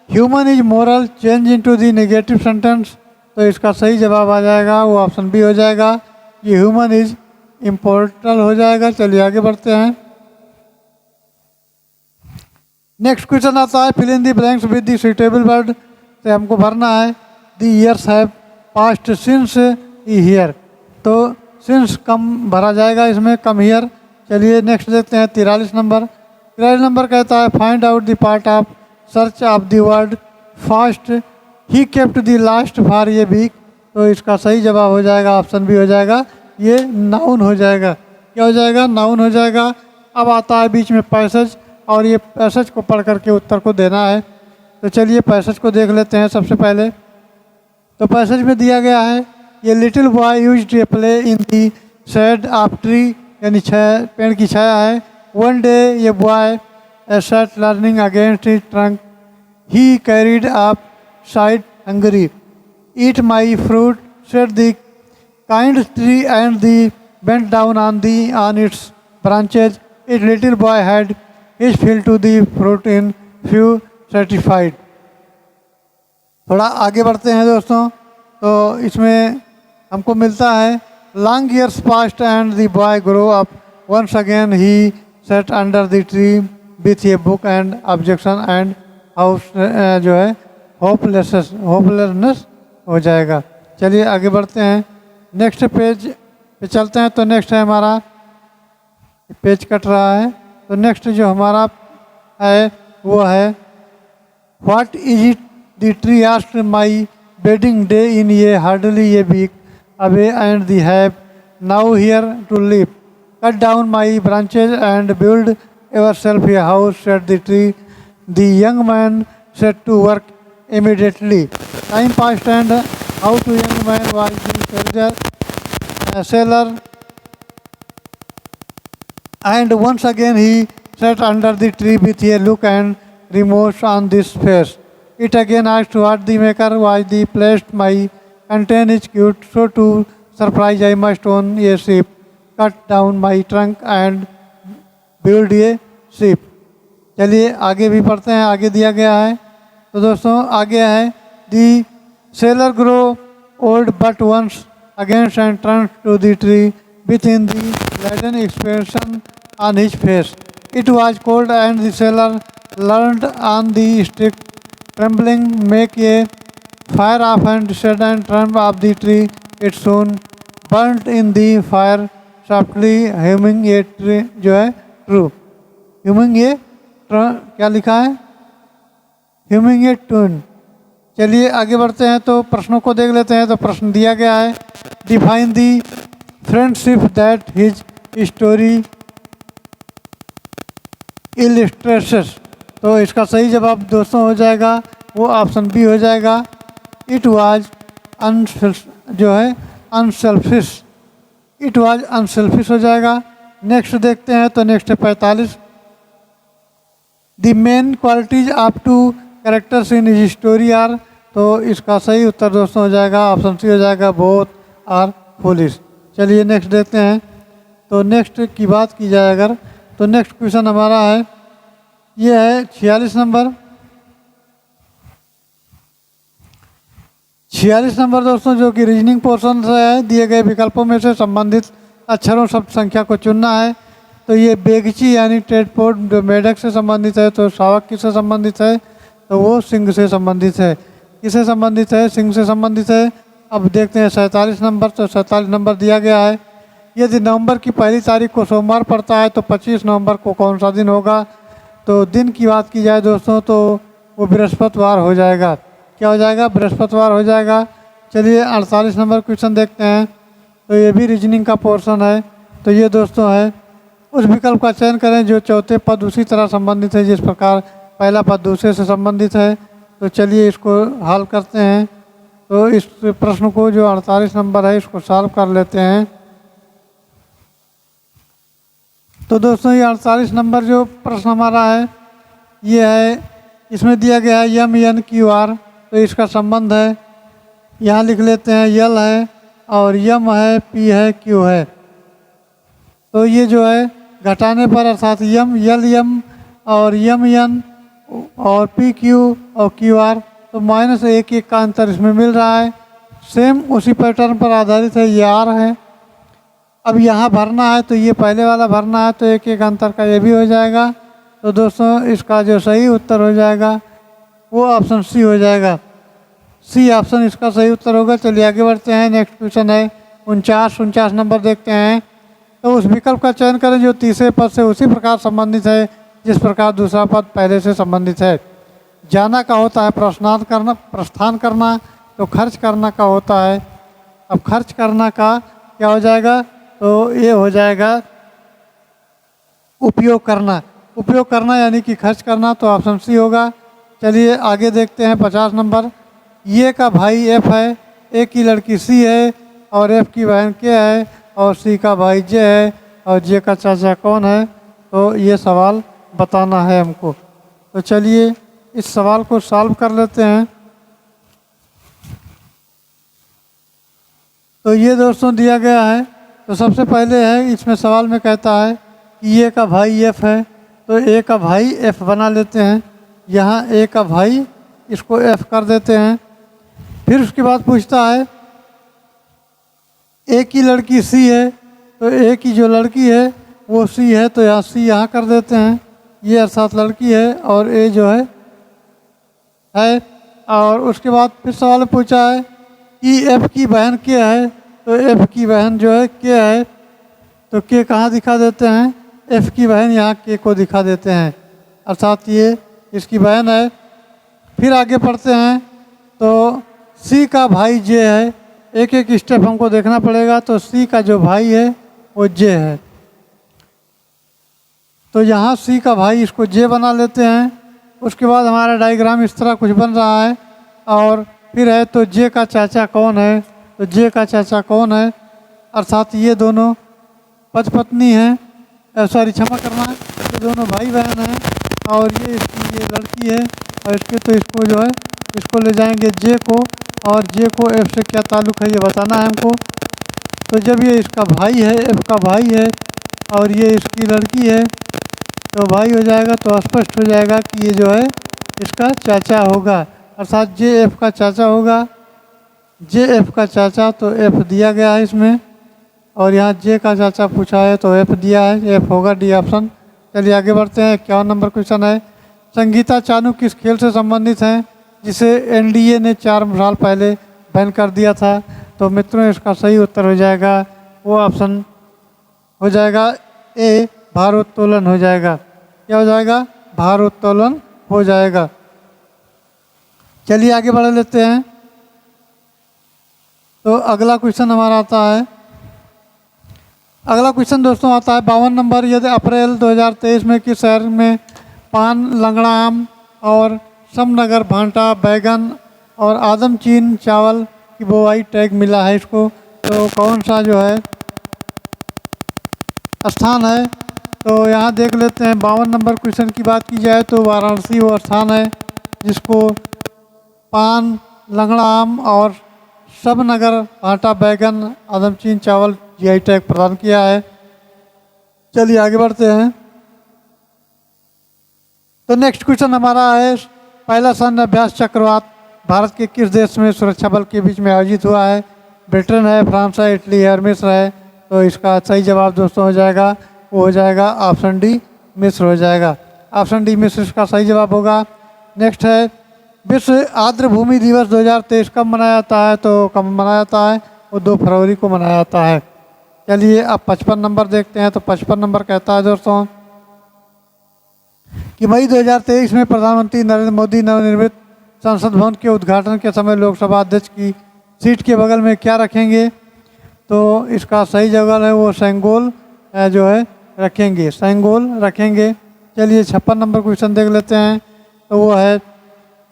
human is moral change into the negative sentence. तो इसका सही जवाब आ जाएगा वो ऑप्शन बी हो जाएगा, ये ह्यूमन इज इम्पोर्टल हो जाएगा। चलिए आगे बढ़ते हैं। नेक्स्ट क्वेश्चन आता है fill in the blanks with the suitable word. तो हमको भरना है the years have passed since year. तो सिंस कम भरा जाएगा इसमें, कम ईयर। चलिए नेक्स्ट देखते हैं 43 नंबर। 43 नंबर कहता है find out the part of speech of the word fast he kept the fast for a week. तो इसका सही जवाब हो जाएगा ऑप्शन बी हो जाएगा, ये नाउन हो जाएगा। क्या हो जाएगा? नाउन हो जाएगा। अब आता है बीच में पैसेज, और ये पैसेज को पढ़ करके उत्तर को देना है। तो चलिए पैसेज को देख लेते हैं सबसे पहले। तो पैसेज में दिया गया है, ये little boy used a play in the shade of tree, यानी पेड़ की छाया है। वन डे ये boy sat leaning against his trunk. He carried up, sighed hungry. Eat my fruit, said the kind tree, and the bent down on its branches. Its little boy had his fill to the fruit in few satisfied. थोड़ा आगे बढ़ते हैं दोस्तों। तो इसमें हमको मिलता है, long years passed and the boy grew up. Once again he sat under the tree with a book and objection and house जो है होपलेसनेस हो जाएगा। चलिए आगे बढ़ते हैं, नेक्स्ट पेज पे चलते हैं। तो नेक्स्ट है हमारा, पेज कट रहा है, तो नेक्स्ट जो हमारा है वो है, what is it the tree asked my wedding day in ये hardly a week away and the have now here to live cut down my branches and build yourself a house, said the tree. The young man set to work immediately. Time passed and out to young man was the sailor, and once again he sat under the tree with a look and remorse on his face. It again asked what the maker was the placed my contain is cute, so to surprise I must own a ship, cut down my trunk and build ये शिप। चलिए आगे भी पढ़ते हैं, आगे दिया गया है। तो दोस्तों आगे है, the sailor grow old but once against and turn to the tree with in the laden expression on his face. It was cold and the sailor learned on the stick trembling make a fire of and said and turn of the tree. It soon burned in the fire softly humming a tree जो है ट्रू, ह्यूमिंग ए क्या लिखा है, ह्यूमिंग ए टून। चलिए आगे बढ़ते हैं, तो प्रश्नों को देख लेते हैं। तो प्रश्न दिया गया है, define the friendship that his story illustrates. तो इसका सही जवाब दोस्तों हो जाएगा वो ऑप्शन बी हो जाएगा, इट वाज जो है अनसेल्फिश, इट वाज अनसेल्फिश हो जाएगा। नेक्स्ट देखते हैं, तो नेक्स्ट है 45, the main qualities of two characters in his story are. तो इसका सही उत्तर दोस्तों हो जाएगा ऑप्शन सी हो जाएगा, बोथ आर फुलिश। चलिए नेक्स्ट देखते हैं। तो नेक्स्ट की बात की जाए अगर, तो नेक्स्ट क्वेश्चन हमारा है, ये है 46 नंबर। 46 नंबर दोस्तों जो कि रीजनिंग पोर्शन से है, दिए गए विकल्पों में से संबंधित अक्षरों शब्द संख्या को चुनना है। तो ये बेगची यानी टेडपोड जो मेढक से संबंधित है, तो शावक किससे संबंधित है, तो वो सिंह से संबंधित है। किससे संबंधित है, सिंह से संबंधित है। अब देखते हैं 47 नंबर। तो 47 नंबर दिया गया है, यदि नवंबर की पहली तारीख को सोमवार पड़ता है तो 25 नवंबर को कौन सा दिन होगा। तो दिन की बात की जाए दोस्तों तो वो बृहस्पतिवार हो जाएगा। क्या हो जाएगा, बृहस्पतिवार हो जाएगा। चलिए 48 नंबर क्वेश्चन देखते हैं। तो ये भी रीजनिंग का पोर्शन है। तो ये दोस्तों है, उस विकल्प का चयन करें जो चौथे पद उसी तरह संबंधित है जिस प्रकार पहला पद दूसरे से संबंधित है। तो चलिए इसको हल करते हैं। तो इस प्रश्न को जो 48 नंबर है इसको सॉल्व कर लेते हैं। तो दोस्तों ये 48 नंबर जो प्रश्न हमारा है ये है, इसमें दिया गया है यम एन क्यू आर। तो इसका संबंध है, यहाँ लिख लेते हैं, यल है और यम है, पी है, क्यू है। तो ये जो है घटाने पर अर्थात यम यल यम और यम एन और पी क्यू और क्यू आर, तो -1 का अंतर इसमें मिल रहा है। सेम उसी पैटर्न पर आधारित है, ये आर है। अब यहाँ भरना है तो ये पहले वाला भरना है, तो 1 अंतर का ये भी हो जाएगा। तो दोस्तों इसका जो सही उत्तर हो जाएगा वो ऑप्शन सी हो जाएगा। सी ऑप्शन इसका सही उत्तर होगा। चलिए आगे बढ़ते हैं। नेक्स्ट क्वेश्चन है 49 नंबर देखते हैं। तो उस विकल्प का चयन करें जो तीसरे पद से उसी प्रकार संबंधित है जिस प्रकार दूसरा पद पहले से संबंधित है। जाना का होता है प्रस्थान करना, तो खर्च करना का होता है। अब खर्च करना का क्या हो जाएगा, तो ये हो जाएगा उपयोग करना। उपयोग करना यानी कि खर्च करना, तो ऑप्शन सी होगा। चलिए आगे देखते हैं 50 नंबर। ये का भाई एफ है, ए की लड़की सी है और एफ की बहन के है और सी का भाई जे है और जे का चाचा कौन है, तो ये सवाल बताना है हमको। तो चलिए इस सवाल को सॉल्व कर लेते हैं। तो ये दोस्तों दिया गया है। तो सबसे पहले है इसमें सवाल में कहता है कि ये का भाई एफ है, तो ए का भाई एफ बना लेते हैं। यहाँ ए का भाई इसको एफ कर देते हैं। फिर उसके बाद पूछता है ए की लड़की सी है, तो ए की जो लड़की है वो सी है, तो यहाँ सी यहाँ कर देते हैं। ये अर्थात लड़की है और ए जो है। और उसके बाद फिर सवाल पूछा है कि एफ की बहन के है, तो एफ की बहन जो है के है, तो के कहाँ दिखा देते हैं, एफ की बहन यहाँ के को दिखा देते हैं, अर्थात ये इसकी बहन है। फिर आगे पढ़ते हैं। तो सी का भाई जे है, एक एक स्टेप हमको देखना पड़ेगा। तो सी का जो भाई है वो जे है, तो यहाँ सी का भाई इसको जे बना लेते हैं। उसके बाद हमारा डायग्राम इस तरह कुछ बन रहा है। और फिर है तो जे का चाचा कौन है, तो जे का चाचा कौन है, अर्थात ये दोनों पति पत्नी हैं, सॉरी क्षमा करना है, ये दोनों भाई बहन हैं और ये इसकी ये लड़की है और इसके तो इसको जो है इसको ले जाएंगे जे को, और जे को एफ से क्या ताल्लुक़ है ये बताना है हमको। तो जब ये इसका भाई है, एफ का भाई है और ये इसकी लड़की है, तो भाई हो जाएगा, तो स्पष्ट हो जाएगा कि ये जो है इसका चाचा होगा, अर्थात जे एफ का चाचा होगा। जे एफ का चाचा, तो एफ दिया गया है इसमें, और यहाँ जे का चाचा पूछा है तो एफ दिया है, एफ होगा डी ऑप्शन। चलिए आगे बढ़ते हैं। 51 नंबर क्वेश्चन है, संगीता चानू किस खेल से संबंधित हैं जिसे एनडीए ने 4 साल पहले बैन कर दिया था। तो मित्रों इसका सही उत्तर हो जाएगा वो ऑप्शन हो जाएगा ए, भारोत्तोलन हो जाएगा। क्या हो जाएगा, भारोत्तोलन हो जाएगा। चलिए आगे बढ़ लेते हैं। तो अगला क्वेश्चन हमारा आता है, अगला क्वेश्चन दोस्तों आता है 52 नंबर। यदि अप्रैल 2023 में किस शहर में पान, लंगड़ा आम और समनगर भांटा, बैगन और आदमचीन चावल की बुआई टैग मिला है इसको, तो कौन सा जो है स्थान है। तो यहाँ देख लेते हैं 52 नंबर क्वेश्चन की बात की जाए तो वाराणसी वो स्थान है जिसको पान, लंगड़ा आम और समनगर भांटा, बैगन, आदमचीन चावल जीआई टैग प्रदान किया है। चलिए आगे बढ़ते हैं। तो नेक्स्ट क्वेश्चन हमारा है, पहला सैन्य अभ्यास चक्रवात भारत के किस देश में सुरक्षा बल के बीच में आयोजित हुआ है। ब्रिटेन है, फ्रांस है, इटली है और मिस्र है। तो इसका सही जवाब दोस्तों हो जाएगा वो हो जाएगा ऑप्शन डी, मिस्र हो जाएगा। ऑप्शन डी मिस्र इसका सही जवाब होगा। नेक्स्ट है, विश्व आर्द्र भूमि दिवस 2023 कब मनाया जाता है। तो कब मनाया जाता है, वो 2 फरवरी को मनाया जाता है। चलिए अब 55 नंबर देखते हैं। तो 55 नंबर कहता है दोस्तों कि मई 2023 में प्रधानमंत्री नरेंद्र मोदी नवनिर्मित संसद भवन के उद्घाटन के समय लोकसभा अध्यक्ष की सीट के बगल में क्या रखेंगे। तो इसका सही जगह है वो सेंगोल जो है रखेंगे, सेंगोल रखेंगे। चलिए 56 नंबर क्वेश्चन देख लेते हैं। तो वो है,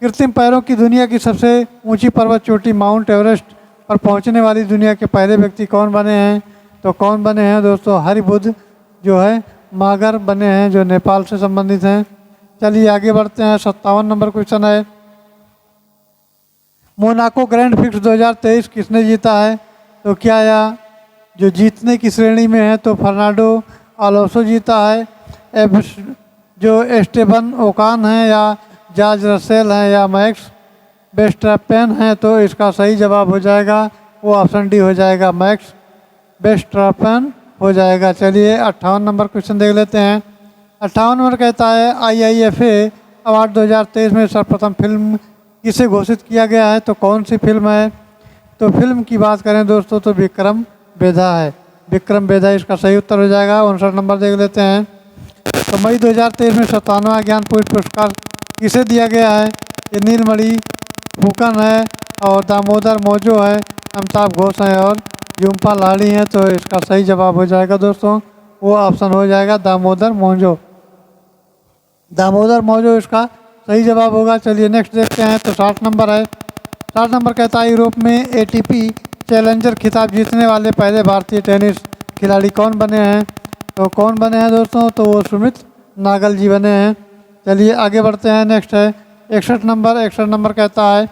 कृत्रिम पैरों की दुनिया की सबसे ऊंची पर्वत चोटी माउंट एवरेस्ट पर पहुंचने वाली दुनिया के पहले व्यक्ति कौन बने हैं। तो कौन बने हैं दोस्तों, हरिबुद्ध जो है मागर बने हैं जो नेपाल से संबंधित हैं। चलिए आगे बढ़ते हैं। 57 नंबर क्वेश्चन है, मोनाको ग्रैंड फिक्स 2023 किसने जीता है। तो क्या यह जो जीतने की श्रेणी में है तो फर्नांडो अलोंसो जीता है, जो एस्टेबन ओकान है या जॉर्ज रसेल हैं या मैक्स वेस्टरपेन हैं। तो इसका सही जवाब हो जाएगा वो ऑप्शन डी हो जाएगा, मैक्स वेस्टरपेन हो जाएगा। चलिए 58 नंबर क्वेश्चन देख लेते हैं। 58 नंबर कहता है, IIFA अवार्ड 2023 में सर्वप्रथम फिल्म किसे घोषित किया गया है। तो कौन सी फिल्म है। तो फिल्म की बात करें दोस्तों तो विक्रम वेधा है, विक्रम वेधा इसका सही उत्तर हो जाएगा। 59 नंबर देख लेते हैं। तो मई 2023 में 57वां ज्ञानपीठ पुरस्कार किसे दिया गया है। ये नीलमणि फुकन है और दामोदर मौजो है, अमिताभ घोष हैं और जुम्पा लाहिड़ी हैं। तो इसका सही जवाब हो जाएगा दोस्तों वो ऑप्शन हो जाएगा दामोदर मौजो, दामोदर मौजो इसका सही जवाब होगा। चलिए नेक्स्ट देखते हैं। तो 60 नंबर है। 60 नंबर कहता है यूरोप में एटीपी चैलेंजर खिताब जीतने वाले पहले भारतीय टेनिस खिलाड़ी कौन बने हैं? तो कौन बने हैं दोस्तों? तो वो सुमित नागल जी बने हैं। चलिए आगे बढ़ते हैं। नेक्स्ट है 61 नंबर। 61 नंबर कहता है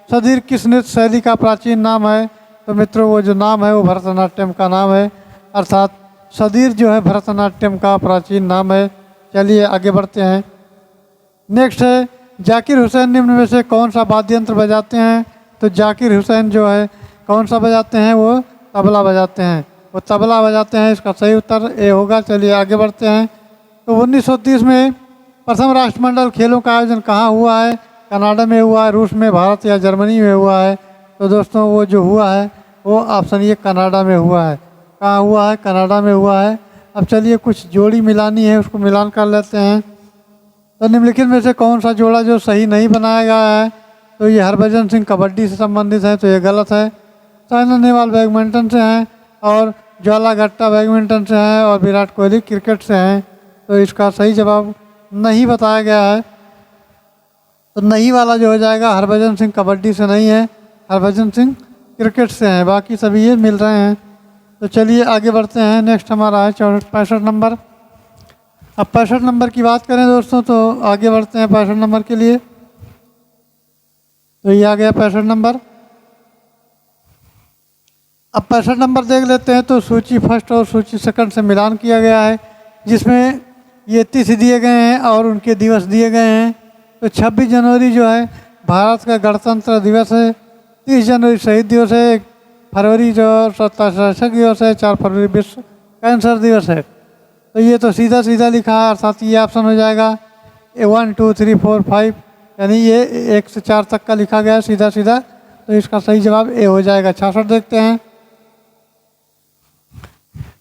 सदीर किस नृत्य शैली का प्राचीन नाम है? तो मित्रों वो जो नाम है वो भरतनाट्यम का नाम है, अर्थात सदीर जो है भरतनाट्यम का प्राचीन नाम है। चलिए आगे बढ़ते हैं। नेक्स्ट है जाकिर हुसैन निम्न में से कौन सा वाद्य यंत्र बजाते हैं? तो जाकिर हुसैन जो है कौन सा बजाते हैं? वो तबला बजाते हैं। वो तबला बजाते हैं। इसका सही उत्तर ए होगा। चलिए आगे बढ़ते हैं। तो 1930 में प्रथम राष्ट्रमंडल खेलों का आयोजन कहाँ हुआ है? कनाडा में हुआ है, रूस में, भारत या जर्मनी में हुआ है? तो दोस्तों वो जो हुआ है वो ऑप्शन ये कनाडा में हुआ है। कहाँ हुआ है? कनाडा में हुआ है। अब चलिए कुछ जोड़ी मिलानी है, उसको मिलान कर लेते हैं। तो निम्नलिखित में से कौन सा जोड़ा जो सही नहीं बनाया गया है? तो ये हरभजन सिंह कबड्डी से संबंधित है, तो ये गलत है। साइना नेहवाल बैडमिंटन से हैं और ज्वाला गट्टा बैडमिंटन से हैं और विराट कोहली क्रिकेट से हैं। तो इसका सही जवाब नहीं बताया गया है। तो नहीं वाला जो हो जाएगा, हरभजन सिंह कबड्डी से नहीं है, हरभजन सिंह क्रिकेट से हैं, बाकी सभी ये मिल रहे हैं। तो चलिए आगे बढ़ते हैं। नेक्स्ट हमारा है 65 नंबर। अब 65 नंबर की बात करें दोस्तों तो आगे बढ़ते हैं 65 नंबर के लिए। तो ये आ गया 65 नंबर। अब 65 नंबर देख लेते हैं। तो सूची फर्स्ट और सूची सेकंड से मिलान किया गया है, जिसमें ये तिथि दिए गए हैं और उनके दिवस दिए गए हैं। तो 26 जनवरी जो है भारत का गणतंत्र दिवस है। 30 जनवरी शहीद दिवस है। 1 फरवरी जो सत्ता शासक दिवस है। 4 फरवरी विश्व कैंसर दिवस है। तो ये तो सीधा सीधा लिखा है, अर्थात ये ऑप्शन हो जाएगा 1 2 3 4 5, यानी ये 1 से 4 तक का लिखा गया है सीधा सीधा। तो इसका सही जवाब ए हो जाएगा। 66 देखते हैं।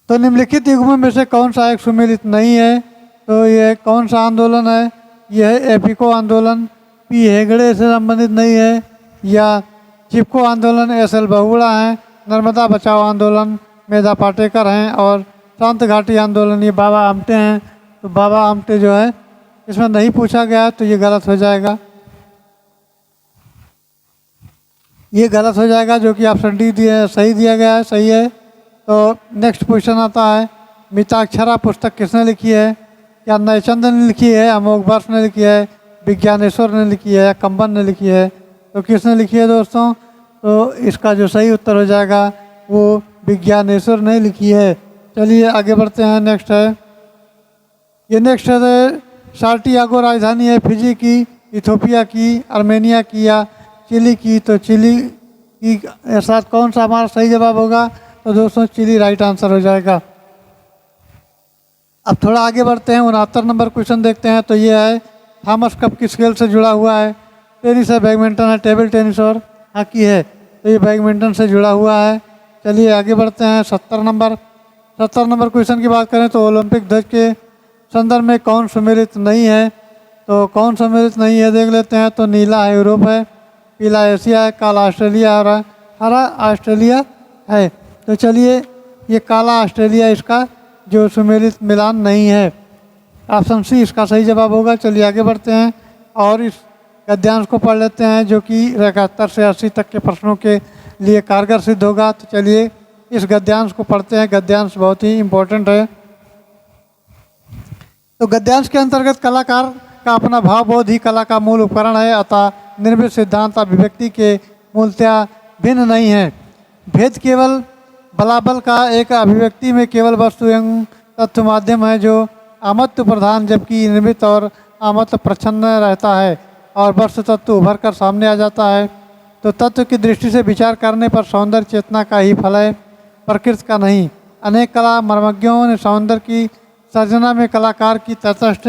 तो निम्नलिखित युग्मों में से कौन सा एक सुमेलित नहीं है? तो ये कौन सा आंदोलन है? यह है एपिको आंदोलन, पी हेगड़े से संबंधित नहीं है, या चिपको आंदोलन SL बहुगुणा है, नर्मदा बचाओ आंदोलन मेधा पाटेकर हैं, और शांत घाटी आंदोलन ये बाबा आमटे हैं। तो बाबा आमटे जो है इसमें नहीं पूछा गया है, तो ये गलत हो जाएगा। ये गलत हो जाएगा, जो कि ऑप्शन डी सही दिया गया है, सही है। तो नेक्स्ट क्वेश्चन आता है मिताक्षरा पुस्तक किसने लिखी है? क्या नयचंद ने लिखी है, अमोघ वर्ष ने लिखी है, विज्ञानेश्वर ने लिखी है, या कंबन ने लिखी है? तो किसने लिखी है दोस्तों? तो इसका जो सही उत्तर हो जाएगा वो विज्ञानेश्वर ने लिखी है। चलिए आगे बढ़ते हैं। नेक्स्ट है ये नेक्स्ट है सार्टियागो राजधानी है फिजी की, इथोपिया की, आर्मेनिया की, या चिली की? तो चिली की साथ कौन सा हमारा सही जवाब होगा? तो दोस्तों चिली राइट आंसर हो जाएगा। अब थोड़ा आगे बढ़ते हैं। 69 नंबर क्वेश्चन देखते हैं। तो ये है थॉमस कप किस खेल से जुड़ा हुआ है? टेनिस है, बैडमिंटन है, टेबल टेनिस और हॉकी है? तो ये बैडमिंटन से जुड़ा हुआ है। चलिए आगे बढ़ते हैं। 70 नंबर क्वेश्चन की बात करें तो ओलंपिक ध्वज के संदर्भ में कौन सम्मिलित नहीं है? तो कौन सम्मिलित नहीं है देख लेते हैं। तो नीला है यूरोप है, पीला एशिया है, काला ऑस्ट्रेलिया और हरा ऑस्ट्रेलिया है। तो चलिए ये काला ऑस्ट्रेलिया इसका जो सुमेलित मिलान नहीं है, ऑप्शन सी इसका सही जवाब होगा। चलिए आगे बढ़ते हैं और इस गद्यांश को पढ़ लेते हैं, जो कि 71 से 80 तक के प्रश्नों के लिए कारगर सिद्ध होगा। तो चलिए इस गद्यांश को पढ़ते हैं। गद्यांश बहुत ही इम्पोर्टेंट है। तो गद्यांश के अंतर्गत कलाकार का अपना भावबोध ही कला का मूल उपकरण है, अतः निर्मित सिद्धांत अभिव्यक्ति के मूलतः भिन्न नहीं है। भेद केवल बलाबल का एक अभिव्यक्ति में केवल वस्तु एवं तत्व माध्यम है, जो आमत्व प्रधान जबकि निर्मित और आमत्व प्रच्छन्न रहता है और वस्तु तत्व उभर कर सामने आ जाता है। तो तत्व की दृष्टि से विचार करने पर सौंदर्य चेतना का ही फल है, प्रकृति का नहीं। अनेक कला मर्मज्ञों ने सौंदर्य की सर्जना में कलाकार की तटस्थ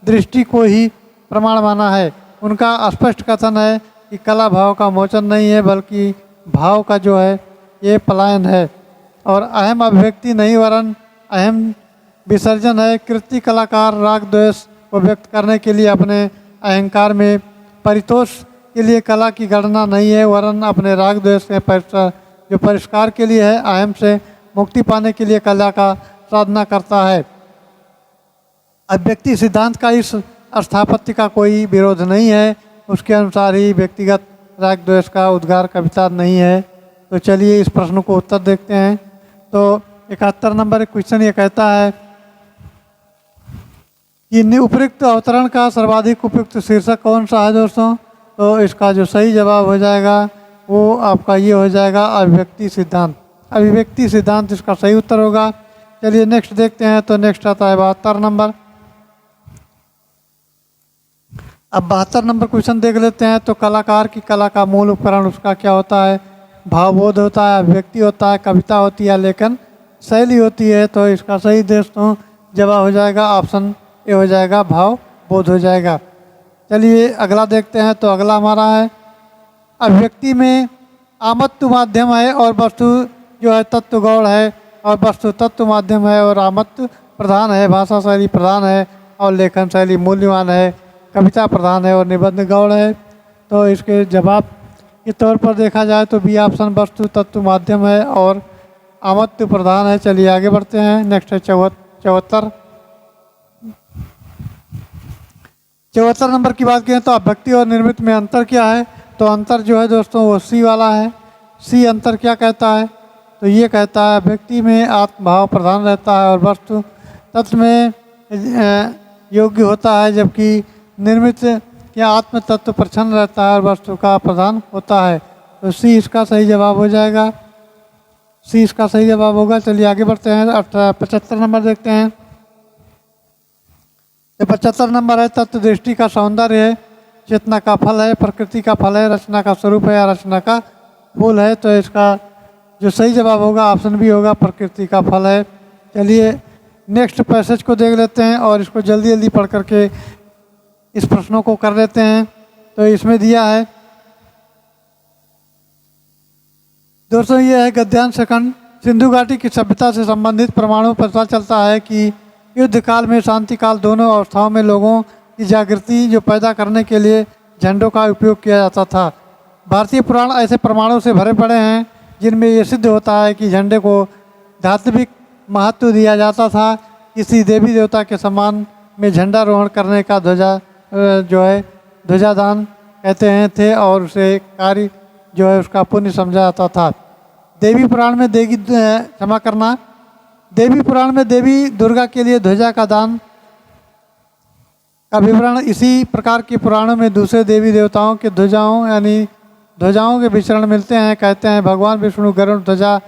दृष्टि को ही प्रमाण माना है। उनका स्पष्ट कथन है कि कला भाव का मोचन नहीं है, बल्कि भाव का जो है ये पलायन है, और अहम अभिव्यक्ति नहीं वरन अहम विसर्जन है। कृति कलाकार राग द्वेष को व्यक्त करने के लिए अपने अहंकार में परितोष के लिए कला की गणना नहीं है, वरन अपने राग द्वेष के जो परिष्कार के लिए है, अहम से मुक्ति पाने के लिए कला का साधना करता है। अभिव्यक्ति सिद्धांत का इस स्थापत्य का कोई विरोध नहीं है, उसके अनुसार ही व्यक्तिगत राग द्वेष का उद्गार कविता नहीं है। तो चलिए इस प्रश्न को उत्तर देखते हैं। तो 71 नंबर क्वेश्चन ये कहता है कि उपयुक्त अवतरण का सर्वाधिक उपयुक्त शीर्षक कौन सा है दोस्तों? तो इसका जो सही जवाब हो जाएगा वो आपका ये हो जाएगा अभिव्यक्ति सिद्धांत। अभिव्यक्ति सिद्धांत इसका सही उत्तर होगा। चलिए नेक्स्ट देखते हैं। तो नेक्स्ट आता है 72 नंबर। अब 72 नंबर क्वेश्चन देख लेते हैं। तो कलाकार की कला का मूल उपकरण उसका क्या होता है? भावबोध होता है, अभिव्यक्ति होता है, कविता होती है, लेखन शैली होती है। तो इसका सही दोस्तों जवाब हो जाएगा ऑप्शन ए हो जाएगा, भाव बोध हो जाएगा। चलिए अगला देखते हैं। तो अगला हमारा है अभिव्यक्ति में आमत्व माध्यम है और वस्तु जो है तत्व गौण है, और वस्तु तत्व माध्यम है और आमत्व प्रधान है, भाषा शैली प्रधान है और लेखन शैली मूल्यवान है, कविता प्रधान है और निबंध गौण है। तो इसके जवाब के तौर पर देखा जाए तो बी ऑप्शन वस्तु तत्व माध्यम है और आमत्व प्रधान है। चलिए आगे बढ़ते हैं। नेक्स्ट है 74 नंबर की बात करें तो अभिव्यक्ति और निर्मित में अंतर क्या है? तो अंतर जो है दोस्तों वो सी वाला है। सी अंतर क्या कहता है? तो ये कहता है अभिव्यक्ति में आत्मभाव प्रधान रहता है और वस्तु तत्व में योग्य होता है, जबकि निर्मित या आत्म तत्व प्रच्छन्न रहता है और वस्तु का प्रधान होता है। तो सी इसका सही जवाब हो जाएगा। सी इसका सही जवाब होगा। चलिए आगे बढ़ते हैं। 75 नंबर देखते हैं। तो 75 नंबर है तत्व दृष्टि का सौंदर्य है, चेतना का फल है, प्रकृति का फल है, रचना का स्वरूप है या रचना का फूल है। तो इसका जो सही जवाब होगा ऑप्शन बी होगा, प्रकृति का फल है। चलिए नेक्स्ट पैसेज को देख लेते हैं और इसको जल्दी जल्दी पढ़ करके इस प्रश्नों को कर लेते हैं। तो इसमें दिया है दोस्तों, ये है गद्यांश खंड। सिंधु घाटी की सभ्यता से संबंधित प्रमाणों पर पता चलता है कि युद्ध काल में शांति काल दोनों अवस्थाओं में लोगों की जागृति जो पैदा करने के लिए झंडों का उपयोग किया जाता था। भारतीय पुराण ऐसे प्रमाणों से भरे पड़े हैं जिनमें ये सिद्ध होता है कि झंडे को धात्विक महत्व दिया जाता था। किसी देवी देवता के सम्मान में झंडारोहण करने का ध्वजा जो है ध्वजादान कहते हैं थे और उसे कार्य जो है उसका पुण्य समझा जाता था। देवी पुराण में देवी पुराण में देवी दुर्गा के लिए ध्वजा का दान का विवरण इसी प्रकार के पुराणों में दूसरे देवी देवताओं के ध्वजाओं यानी ध्वजाओं के विचरण मिलते हैं। कहते हैं भगवान विष्णु गरुड़ ध्वजा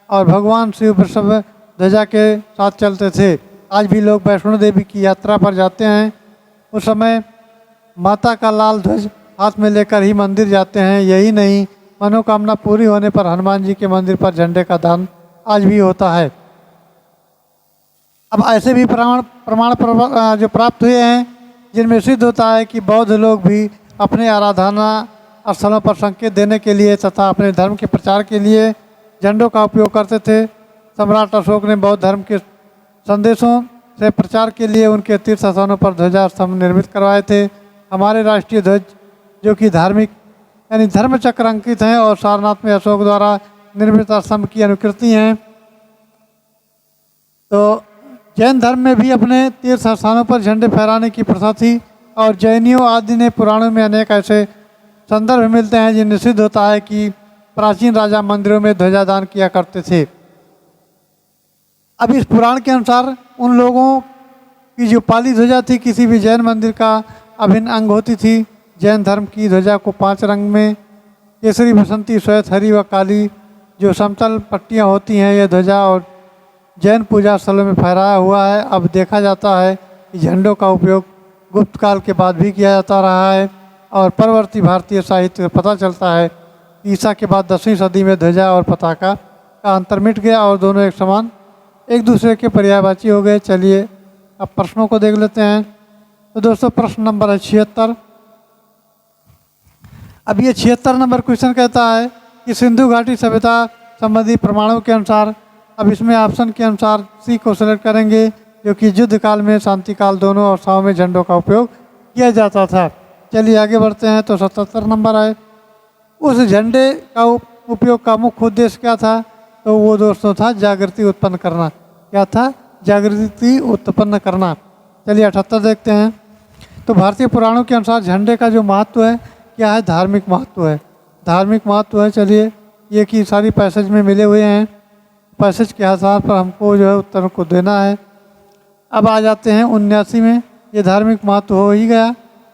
और भगवान शिव वृषभ ध्वजा के साथ चलते थे। आज भी लोग वैष्णो देवी की यात्रा पर जाते हैं, उस समय माता का लाल ध्वज हाथ में लेकर ही मंदिर जाते हैं। यही नहीं, मनोकामना पूरी होने पर हनुमान जी के मंदिर पर झंडे का दान आज भी होता है। अब ऐसे भी प्रमाण जो प्राप्त हुए हैं जिनमें सिद्ध होता है कि बौद्ध लोग भी अपने आराधना स्थलों पर संकेत देने के लिए तथा अपने धर्म के प्रचार के लिए झंडों का उपयोग करते थे। सम्राट अशोक ने बौद्ध धर्म के संदेशों से प्रचार के लिए उनके तीर्थ स्थानों पर ध्वजा स्तंभ निर्मित करवाए थे। हमारे राष्ट्रीय ध्वज जो कि धार्मिक यानी धर्म चक्र अंकित हैं और सारनाथ में अशोक द्वारा निर्मित स्तंभ की अनुकृति हैं। तो जैन धर्म में भी अपने तीर्थ स्थानों पर झंडे फहराने की प्रथा थी और जैनियों आदि ने पुराणों में अनेक ऐसे संदर्भ मिलते हैं जिनमें सिद्ध होता है कि प्राचीन राजा मंदिरों में ध्वजादान किया करते थे। अब इस पुराण के अनुसार उन लोगों की जो पाली ध्वजा थी किसी भी जैन मंदिर का अभिन्न अंग होती थी। जैन धर्म की ध्वजा को 5 रंग में केसरी, बसंती, श्वेत, हरी व काली जो समतल पट्टियाँ होती हैं यह ध्वजा और जैन पूजा स्थलों में फहराया हुआ है। अब देखा जाता है कि झंडों का उपयोग गुप्त काल के बाद भी किया जाता रहा है और परवर्ती भारतीय साहित्य में पता चलता है कि ईसा के बाद 10वीं सदी में ध्वजा और पताका का अंतर मिट गया और दोनों एक समान एक दूसरे के पर्यायवाची हो गए। चलिए अब प्रश्नों को देख लेते हैं। तो दोस्तों प्रश्न नंबर है 76। अब ये 76 नंबर क्वेश्चन कहता है कि सिंधु घाटी सभ्यता संबंधी प्रमाणों के अनुसार, अब इसमें ऑप्शन के अनुसार सी को सेलेक्ट करेंगे जो कि युद्ध काल में शांति काल दोनों अवस्थाओं में झंडों का उपयोग किया जाता था। चलिए आगे बढ़ते हैं। तो 77 नंबर है उस झंडे का उपयोग का मुख्य उद्देश्य क्या था? तो वो दोस्तों था जागृति उत्पन्न करना। क्या था? जागृति उत्पन्न करना। चलिए 78 देखते हैं। तो भारतीय पुराणों के अनुसार झंडे का जो महत्व है क्या है, धार्मिक महत्व है। धार्मिक महत्व है, चलिए ये की सारी पैसेज में मिले हुए हैं, पैसेज के आधार पर हमको जो है उत्तर को देना है। अब आ जाते हैं 79 में, ये धार्मिक महत्व हो ही गया।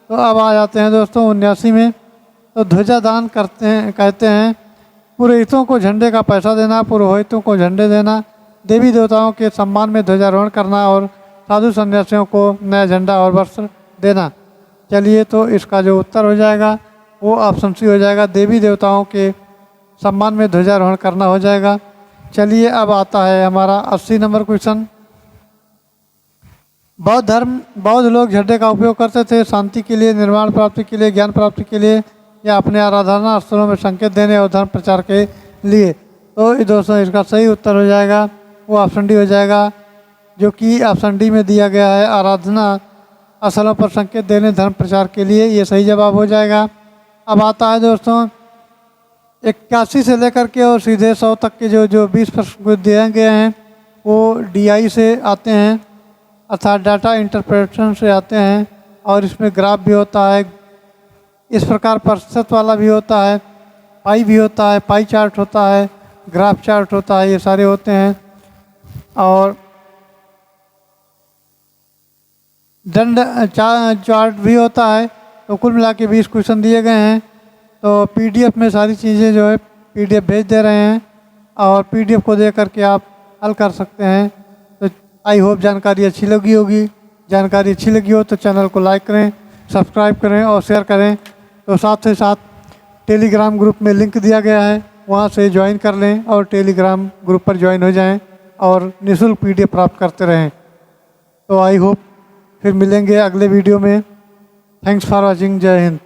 तो अब आ जाते हैं दोस्तों 79 में, तो ध्वजादान करते हैं, कहते हैं पुरोहितों को झंडे का पैसा देना, पुरोहितों को झंडे देना, देवी देवताओं के सम्मान में ध्वजारोहण करना और साधु सन्यासियों को नया झंडा और वस्त्र देना। चलिए तो इसका जो उत्तर हो जाएगा वो ऑप्शन सी हो जाएगा, देवी देवताओं के सम्मान में ध्वजारोहण करना हो जाएगा। चलिए अब आता है हमारा 80 नंबर क्वेश्चन। बौद्ध लोग झंडे का उपयोग करते थे शांति के लिए, निर्माण प्राप्ति के लिए, ज्ञान प्राप्ति के लिए या अपने आराधना स्थलों में संकेत देने और धर्म प्रचार के लिए। तो दोस्तों इसका सही उत्तर हो जाएगा वो ऑप्शन डी हो जाएगा, जो कि ऑप्शन डी में दिया गया है, आराधना स्थलों पर संकेत देने, धर्म प्रचार के लिए, ये सही जवाब हो जाएगा। अब आता है दोस्तों 81 से लेकर के और सीधे 100 तक के जो 20 प्रश्न दिए गए हैं वो DI से आते हैं, अर्थात डाटा इंटरप्रेटेशन से आते हैं, और इसमें ग्राफ भी होता है, इस प्रकार प्रतिशत वाला भी होता है, पाई भी होता है, पाई चार्ट होता है, ग्राफ चार्ट होता है, ये सारे होते हैं। और दंड चार्ट भी होता है। तो कुल मिला के 20 क्वेश्चन दिए गए हैं। तो PDF में सारी चीज़ें जो है PDF भेज दे रहे हैं, और PDF को दे करके आप हल कर सकते हैं। तो आई होप जानकारी अच्छी लगी होगी। जानकारी अच्छी लगी हो तो चैनल को लाइक करें, सब्सक्राइब करें और शेयर करें। तो साथ ही साथ टेलीग्राम ग्रुप में लिंक दिया गया है, वहाँ से ज्वाइन कर लें और टेलीग्राम ग्रुप पर ज्वाइन हो जाएं और निःशुल्क PDF प्राप्त करते रहें। तो आई होप फिर मिलेंगे अगले वीडियो में। Thanks for watching. जय हिंद।